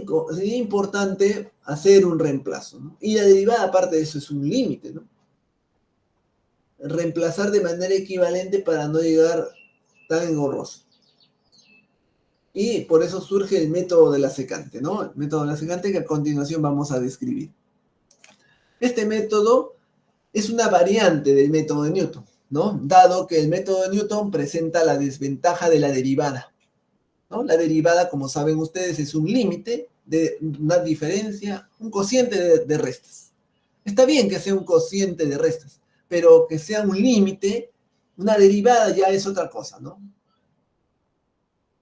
S1: importante hacer un reemplazo, ¿no? Y la derivada, aparte de eso, es un límite, ¿no? Reemplazar de manera equivalente para no llegar tan engorroso. Y por eso surge el método de la secante, ¿no? El método de la secante que a continuación vamos a describir. Este método es una variante del método de Newton, ¿no? Dado que el método de Newton presenta la desventaja de la derivada, ¿no? La derivada, como saben ustedes, es un límite de una diferencia, un cociente de restas. Está bien que sea un cociente de restas, pero que sea un límite, una derivada ya es otra cosa, ¿no?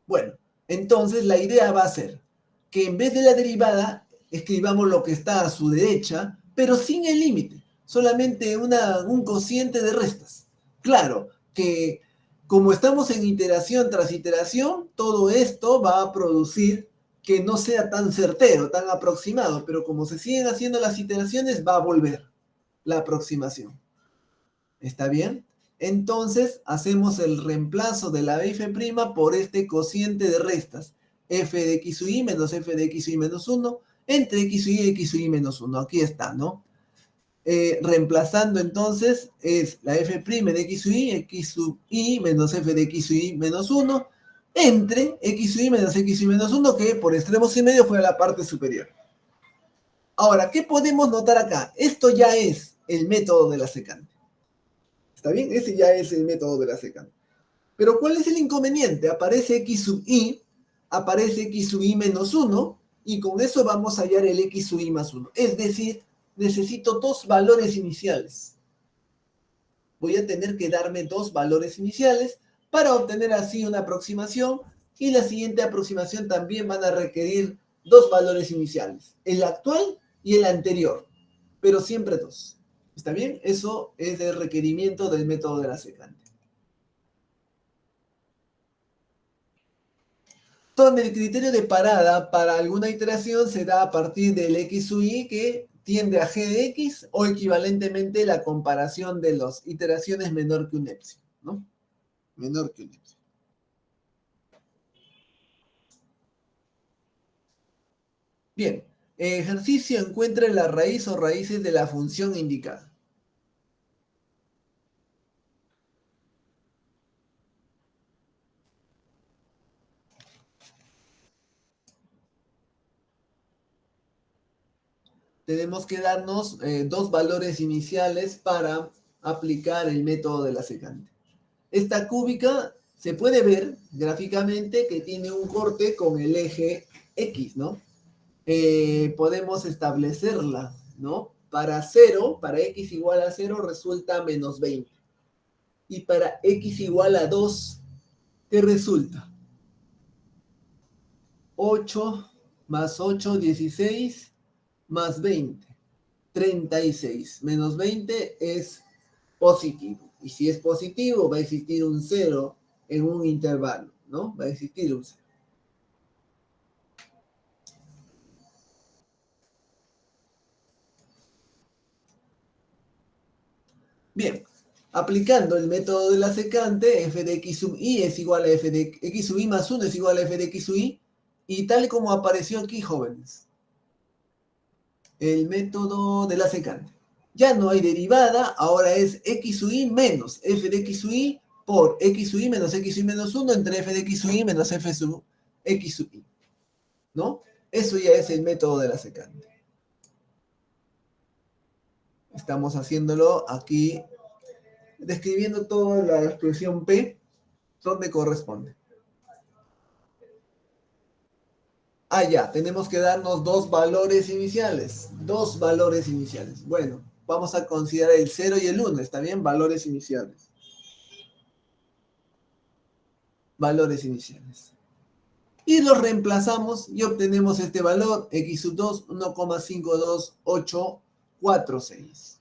S1: Bueno, entonces la idea va a ser que en vez de la derivada, escribamos lo que está a su derecha, pero sin el límite, solamente un cociente de restas. Claro que como estamos en iteración tras iteración, todo esto va a producir que no sea tan certero, tan aproximado, pero como se siguen haciendo las iteraciones, va a volver la aproximación. ¿Está bien? Entonces hacemos el reemplazo de la f' por este cociente de restas, f de x sub i menos f de x sub i menos 1, entre x sub i y x sub i menos 1. Aquí está, ¿no? Reemplazando entonces es la f' de x sub i menos f de x sub i menos 1, entre x sub i menos x sub i menos 1, que por extremos y medio fue a la parte superior. Ahora, ¿qué podemos notar acá? Esto ya es el método de la secante. ¿Está bien? Ese ya es el método de la secante. Pero ¿cuál es el inconveniente? Aparece x sub i, aparece x sub i menos 1, y con eso vamos a hallar el x sub i más 1. Es decir, necesito dos valores iniciales. Voy a tener que darme dos valores iniciales para obtener así una aproximación, y la siguiente aproximación también van a requerir dos valores iniciales, el actual y el anterior, pero siempre dos. ¿Está bien? Eso es el requerimiento del método de la secante. Donde el criterio de parada para alguna iteración se da a partir del x sub i que tiende a g de x, o equivalentemente la comparación de las iteraciones menor que un epsilon, ¿no? Menor que un epsilon. Bien, ejercicio encuentra la raíz o raíces de la función indicada. Tenemos que darnos dos valores iniciales para aplicar el método de la secante. Esta cúbica se puede ver gráficamente que tiene un corte con el eje X, ¿no? Podemos establecerla, ¿no? Para 0, para x igual a 0 resulta menos 20. Y para x igual a 2, ¿qué resulta? 8 más 8, 16, más 20, 36. Menos 20 es positivo. Y si es positivo, va a existir un 0 en un intervalo, ¿no? Va a existir un 0. Bien, aplicando el método de la secante, f de x sub i es igual a f de x sub i más 1 es igual a f de x sub i, y tal como apareció aquí, jóvenes, el método de la secante. Ya no hay derivada, ahora es x sub i menos f de x sub i por x sub i menos x sub i menos 1 entre f de x sub i menos f sub x sub i, ¿no? Eso ya es el método de la secante. Estamos haciéndolo aquí, describiendo toda la expresión P, donde corresponde. Ah, ya, tenemos que darnos dos valores iniciales. Dos valores iniciales. Bueno, vamos a considerar el 0 y el 1, ¿está bien? Valores iniciales. Valores iniciales. Y los reemplazamos y obtenemos este valor, x sub 2, 1,52846.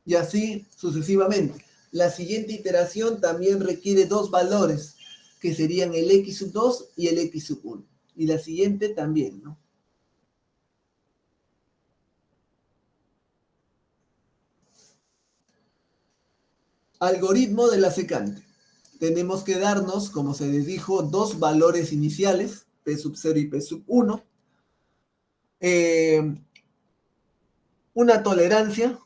S1: Y así sucesivamente. La siguiente iteración también requiere dos valores, que serían el x sub 2 y el x sub 1. Y la siguiente también, ¿no? Algoritmo de la secante. Tenemos que darnos, como se les dijo, dos valores iniciales, P sub 0 y P sub 1. Una tolerancia,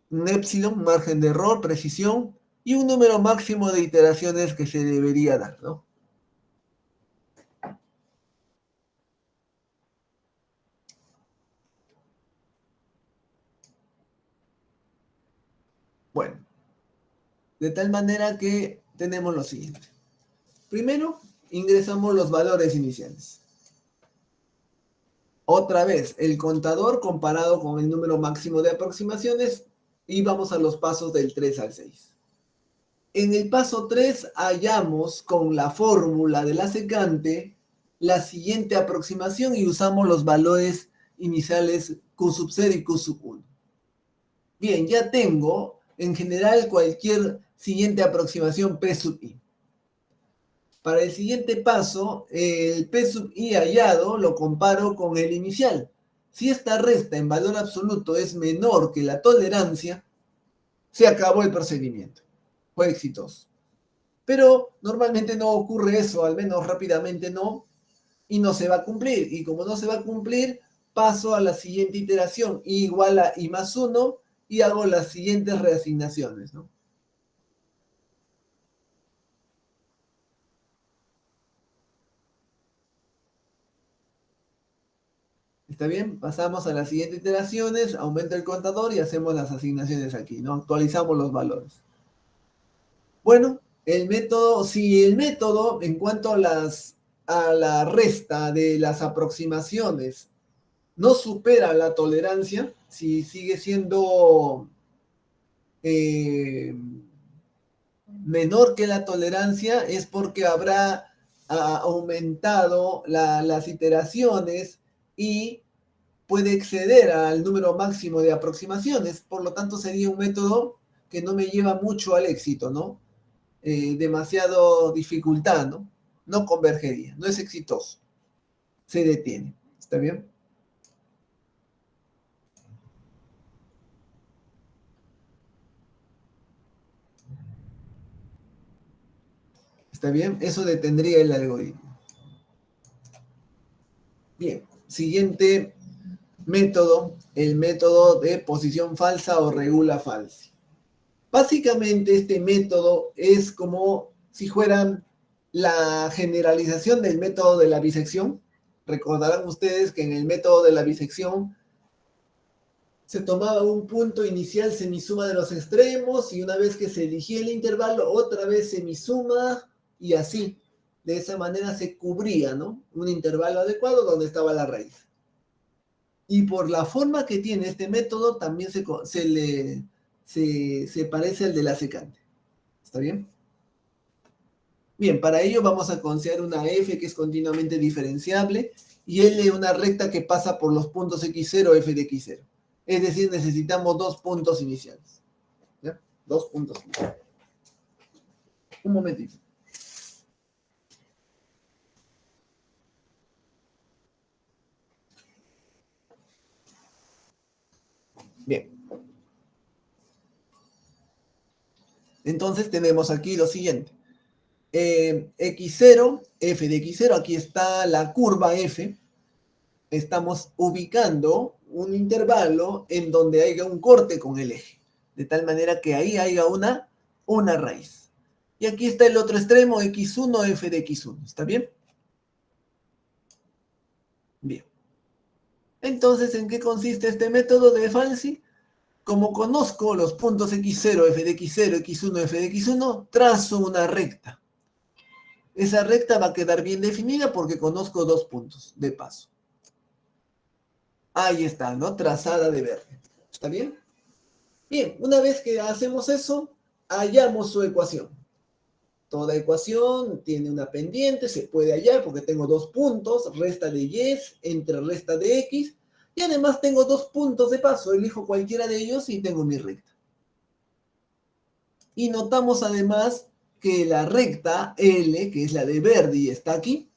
S1: un epsilon, margen de error, precisión, y un número máximo de iteraciones que se debería dar, ¿no? De tal manera que tenemos lo siguiente. Primero, ingresamos los valores iniciales. Otra vez, el contador comparado con el número máximo de aproximaciones y vamos a los pasos del 3 al 6. En el paso 3 hallamos con la fórmula de la secante la siguiente aproximación y usamos los valores iniciales Q sub 0 y Q sub 1. Bien, ya tengo en general cualquier siguiente aproximación P sub I. Para el siguiente paso, el P sub I hallado lo comparo con el inicial. Si esta resta en valor absoluto es menor que la tolerancia, se acabó el procedimiento. Fue exitoso. Pero normalmente no ocurre eso, al menos rápidamente no, y no se va a cumplir. Y como no se va a cumplir, paso a la siguiente iteración, I igual a I más 1, y hago las siguientes reasignaciones, ¿no? ¿Está bien? Pasamos a las siguientes iteraciones, aumenta el contador y hacemos las asignaciones aquí, ¿no? Actualizamos los valores. Bueno, el método, si el método en cuanto a la resta de las aproximaciones no supera la tolerancia, si sigue siendo menor que la tolerancia, es porque habrá aumentado las iteraciones y puede exceder al número máximo de aproximaciones, por lo tanto sería un método que no me lleva mucho al éxito, ¿no? Demasiado dificultad, ¿no? No convergería, no es exitoso, se detiene, ¿está bien? ¿Está bien? Eso detendría el algoritmo. Bien, siguiente método, el método de posición falsa o regula falsi. Básicamente este método es como si fuera la generalización del método de la bisección. Recordarán ustedes que en el método de la bisección se tomaba un punto inicial semisuma de los extremos y una vez que se elegía el intervalo, otra vez semisuma y así. De esa manera se cubría, ¿no? Un intervalo adecuado donde estaba la raíz. Y por la forma que tiene este método, también se parece al de la secante. ¿Está bien? Bien, para ello vamos a considerar una f que es continuamente diferenciable y L una recta que pasa por los puntos x0, f de x0. Es decir, necesitamos dos puntos iniciales. ¿Ya? Dos puntos iniciales. Un momentito. Bien. Entonces tenemos aquí lo siguiente. X0, f de x0, aquí está la curva f. Estamos ubicando un intervalo en donde haya un corte con el eje. De tal manera que ahí haya una raíz. Y aquí está el otro extremo, x1, f de x1. ¿Está bien? Bien. Entonces, ¿en qué consiste este método de Falsi? Como conozco los puntos x0, f de x0, x1, f de x1, trazo una recta. Esa recta va a quedar bien definida porque conozco dos puntos de paso. Ahí está, ¿no? Trazada de verde. ¿Está bien? Bien, una vez que hacemos eso, hallamos su ecuación. Toda ecuación tiene una pendiente, se puede hallar porque tengo dos puntos, resta de y entre resta de x, y además tengo dos puntos de paso, elijo cualquiera de ellos y tengo mi recta. Y notamos además que la recta L, que es la de Verdi, está aquí.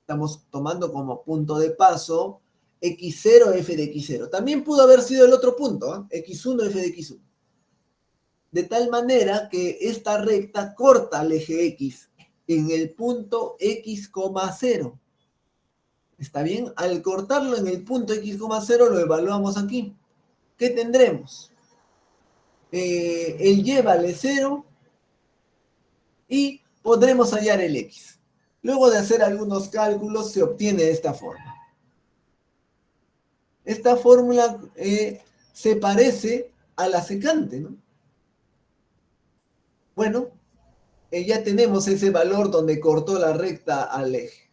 S1: Estamos tomando como punto de paso x0, f de x0. También pudo haber sido el otro punto, x1, f de x1. De tal manera que esta recta corta al eje X en el punto X, 0. ¿Está bien? Al cortarlo en el punto X, 0 lo evaluamos aquí. ¿Qué tendremos? El Y vale 0 y podremos hallar el X. Luego de hacer algunos cálculos se obtiene esta forma. Esta fórmula se parece a la secante, ¿no? Bueno, ya tenemos ese valor donde cortó la recta al eje.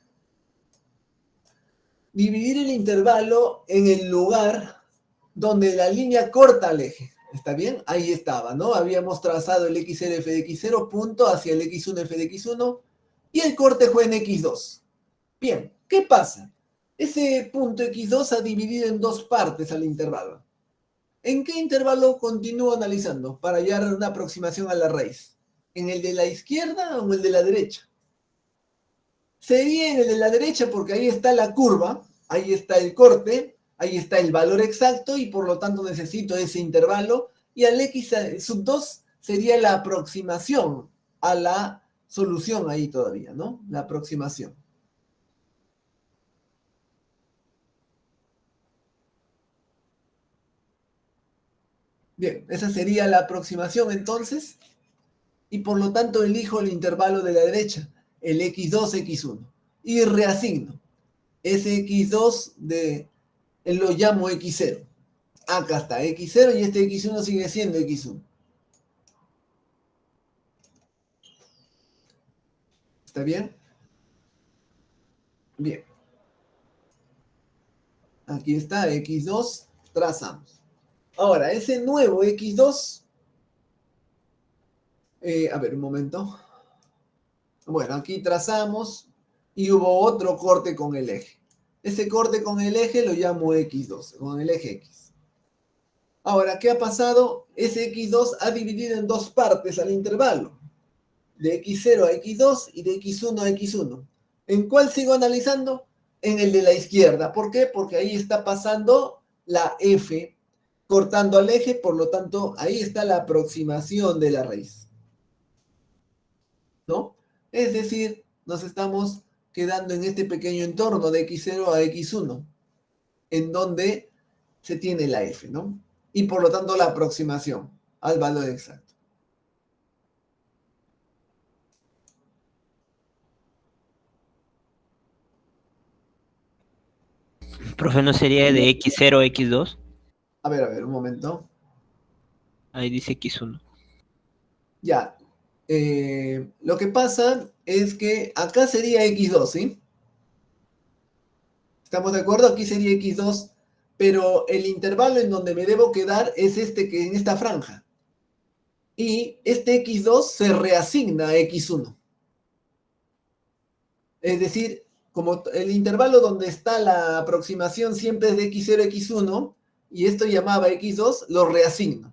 S1: Dividir el intervalo en el lugar donde la línea corta al eje. ¿Está bien? Ahí estaba, ¿no? Habíamos trazado el x0 f de x0 punto hacia el x1 f de x1 y el corte fue en x2. Bien, ¿qué pasa? Ese punto x2 ha dividido en dos partes al intervalo. ¿En qué intervalo continúo analizando para hallar una aproximación a la raíz? ¿En el de la izquierda o en el de la derecha? Sería en el de la derecha porque ahí está la curva, ahí está el corte, ahí está el valor exacto y por lo tanto necesito ese intervalo y al x sub 2 sería la aproximación a la solución ahí todavía, ¿no? La aproximación. Bien, esa sería la aproximación entonces y por lo tanto elijo el intervalo de la derecha, el x2, x1 y reasigno ese x2 lo llamo x0. Acá está x0 y este x1 sigue siendo x1. ¿Está bien? Bien. Aquí está x2, trazamos. Ahora, ese nuevo x2, a ver, un momento. Bueno, aquí trazamos y hubo otro corte con el eje. Ese corte con el eje lo llamo x2, con el eje x. Ahora, ¿qué ha pasado? Ese x2 ha dividido en dos partes al intervalo. De x0 a x2 y de x1 a x1. ¿En cuál sigo analizando? En el de la izquierda. ¿Por qué? Porque ahí está pasando la f cortando al eje, por lo tanto, ahí está la aproximación de la raíz. ¿No? Es decir, nos estamos quedando en este pequeño entorno de x0 a x1, en donde se tiene la f, ¿no? Y por lo tanto la aproximación al valor exacto.
S2: Profe, ¿no sería de x0 a x2?
S1: A ver, un momento.
S2: Ahí dice x1.
S1: Ya. Lo que pasa es que acá sería x2, ¿sí? ¿Estamos de acuerdo? Aquí sería x2, pero el intervalo en donde me debo quedar es este que en esta franja. Y este x2 se reasigna a x1. Es decir, como el intervalo donde está la aproximación siempre es de x0 a x1, y esto llamaba x2, lo reasigno.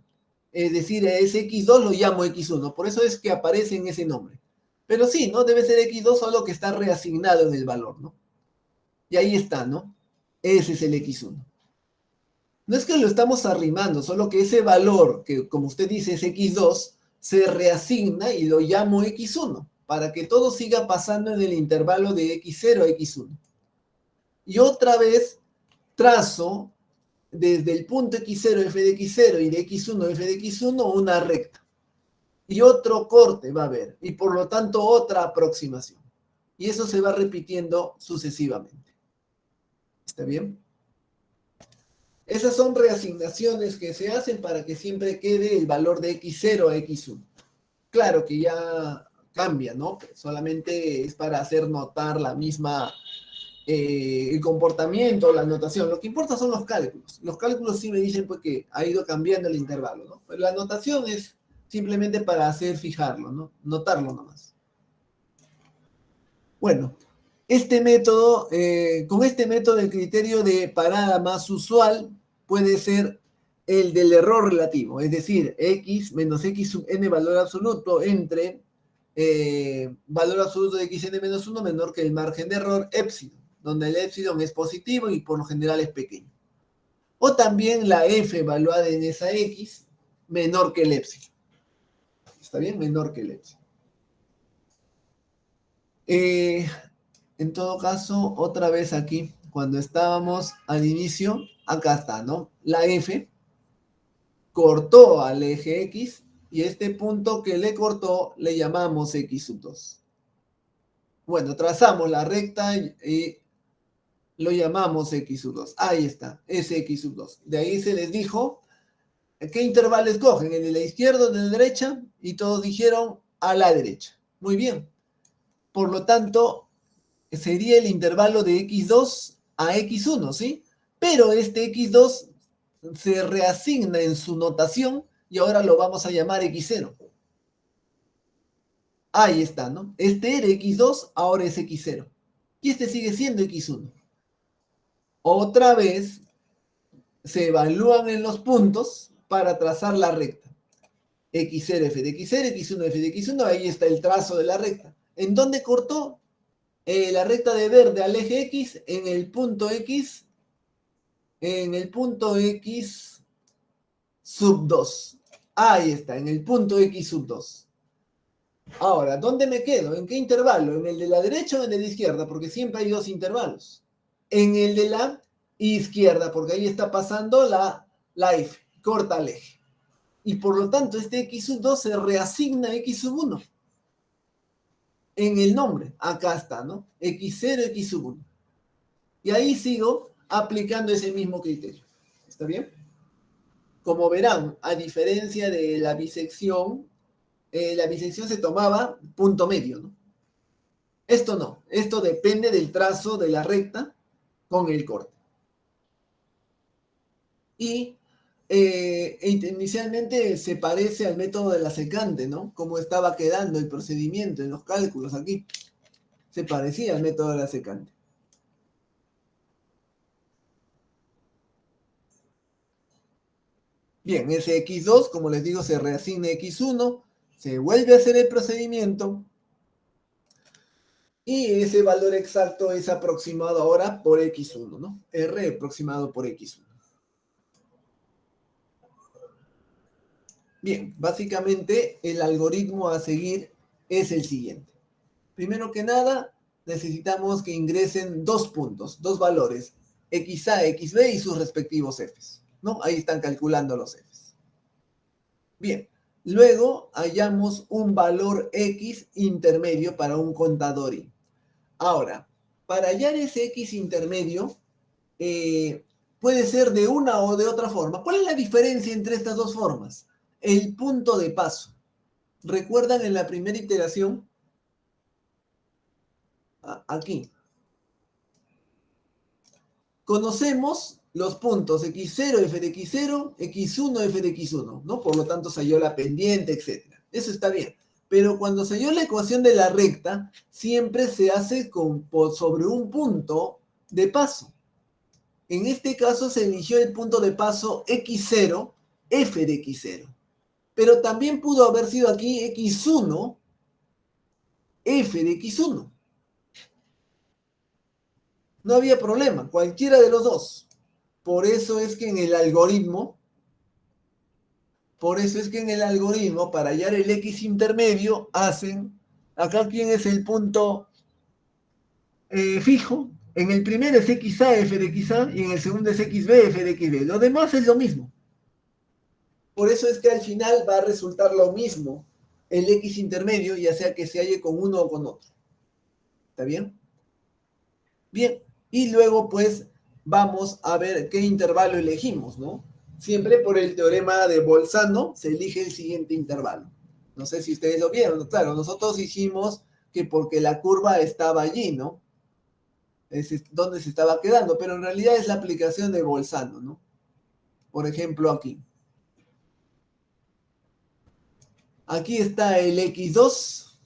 S1: Es decir, a ese x2 lo llamo x1. Por eso es que aparece en ese nombre. Pero sí, ¿no? Debe ser x2 solo que está reasignado en el valor, ¿no? Y ahí está, ¿no? Ese es el x1. No es que lo estamos arrimando, solo que ese valor, que como usted dice es x2, se reasigna y lo llamo x1, para que todo siga pasando en el intervalo de x0 a x1. Y otra vez trazo desde el punto x0, f de x0 y de x1, f de x1 una recta. Y otro corte va a haber, y por lo tanto otra aproximación. Y eso se va repitiendo sucesivamente. ¿Está bien? Esas son reasignaciones que se hacen para que siempre quede el valor de x0 a x1. Claro que ya cambia, ¿no? Solamente es para hacer notar la misma, el comportamiento, la notación. Lo que importa son los cálculos. Los cálculos sí me dicen pues, que ha ido cambiando el intervalo, ¿no? Pero la notación es simplemente para hacer fijarlo, ¿no? Notarlo nomás. Bueno, este método, con este método el criterio de parada más usual puede ser el del error relativo, es decir, x menos x sub n valor absoluto entre valor absoluto de xn menos 1 menor que el margen de error épsilon, donde el épsilon es positivo y por lo general es pequeño. O también la f evaluada en esa x menor que el épsilon. ¿Está bien? Menor que el épsilon. En todo caso, otra vez aquí, cuando estábamos al inicio, acá está, ¿no? La F cortó al eje X y este punto que le cortó le llamamos X sub 2. Bueno, trazamos la recta y lo llamamos X sub 2. Ahí está, es X sub 2. De ahí se les dijo ¿qué intervalo escogen? ¿El de la izquierda o de la derecha? Y todos dijeron a la derecha. Muy bien. Por lo tanto, sería el intervalo de x2 a x1, ¿sí? Pero este x2 se reasigna en su notación y ahora lo vamos a llamar x0. Ahí está, ¿no? Este era x2, ahora es x0. Y este sigue siendo x1. Otra vez se evalúan en los puntos para trazar la recta. x0 f de x0, x1 f de x1, ahí está el trazo de la recta. ¿En dónde cortó? La recta de verde al eje x en el punto x, sub 2. Ahí está, en el punto x sub 2. Ahora, ¿dónde me quedo? ¿En qué intervalo? ¿En el de la derecha o en el de la izquierda? Porque siempre hay dos intervalos. En el de la izquierda, porque ahí está pasando la F, corta el eje. Y por lo tanto, este x sub 2 se reasigna a x sub 1. En el nombre, acá está, ¿no? x0, x sub 1. Y ahí sigo aplicando ese mismo criterio. ¿Está bien? Como verán, a diferencia de la bisección se tomaba punto medio, ¿no? Esto no, esto depende del trazo de la recta con el corte. Y inicialmente se parece al método de la secante, ¿no? Como estaba quedando el procedimiento en los cálculos aquí. Se parecía al método de la secante. Bien, ese x2, como les digo, se reasigna x1, se vuelve a hacer el procedimiento y ese valor exacto es aproximado ahora por x1, ¿no? R aproximado por x1. Bien, básicamente el algoritmo a seguir es el siguiente. Primero que nada, necesitamos que ingresen dos puntos, dos valores, xa, xb y sus respectivos f's, ¿no? Ahí están calculando los f's. Bien, luego hallamos un valor x intermedio para un contador y. Ahora, para hallar ese x intermedio, puede ser de una o de otra forma. ¿Cuál es la diferencia entre estas dos formas? El punto de paso. ¿Recuerdan en la primera iteración? Aquí. Conocemos los puntos x0, f de x0, x1, f de x1, ¿no? Por lo tanto, se halló la pendiente, etc. Eso está bien. Pero cuando se halló la ecuación de la recta, siempre se hace sobre un punto de paso. En este caso se eligió el punto de paso x0, f de x0. Pero también pudo haber sido aquí x1, f de x1. No había problema, cualquiera de los dos. Por eso es que en el algoritmo, para hallar el x intermedio, acá quién es el punto fijo. En el primero es xa, f de xa, y en el segundo es xb, f de xb. Lo demás es lo mismo. Por eso es que al final va a resultar lo mismo el x intermedio, ya sea que se halle con uno o con otro. ¿Está bien? Bien, y luego pues vamos a ver qué intervalo elegimos, ¿no? Siempre por el teorema de Bolzano se elige el siguiente intervalo. No sé si ustedes lo vieron, claro, nosotros dijimos que porque la curva estaba allí, ¿no? Es donde se estaba quedando, pero en realidad es la aplicación de Bolzano, ¿no? Por ejemplo, aquí. Aquí está el x2.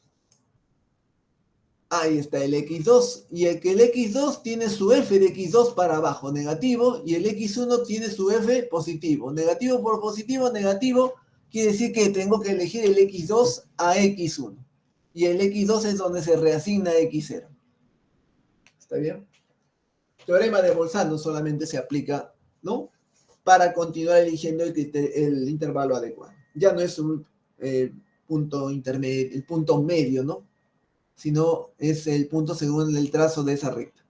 S1: Ahí está el x2. Y el x2 tiene su f de x2 para abajo, negativo, y el x1 tiene su f positivo. Negativo por positivo, negativo, quiere decir que tengo que elegir el x2 a x1. Y el x2 es donde se reasigna x0. ¿Está bien? Teorema de Bolzano solamente se aplica, ¿no? Para continuar eligiendo el intervalo adecuado. Ya no es un punto intermedio, el punto medio, ¿no? Sino es el punto según el trazo de esa recta.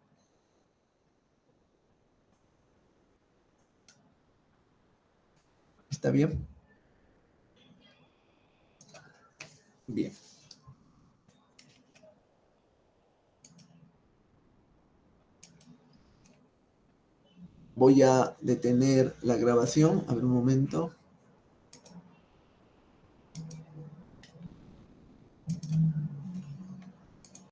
S1: ¿Está bien? Bien. Voy a detener la grabación. A ver un momento.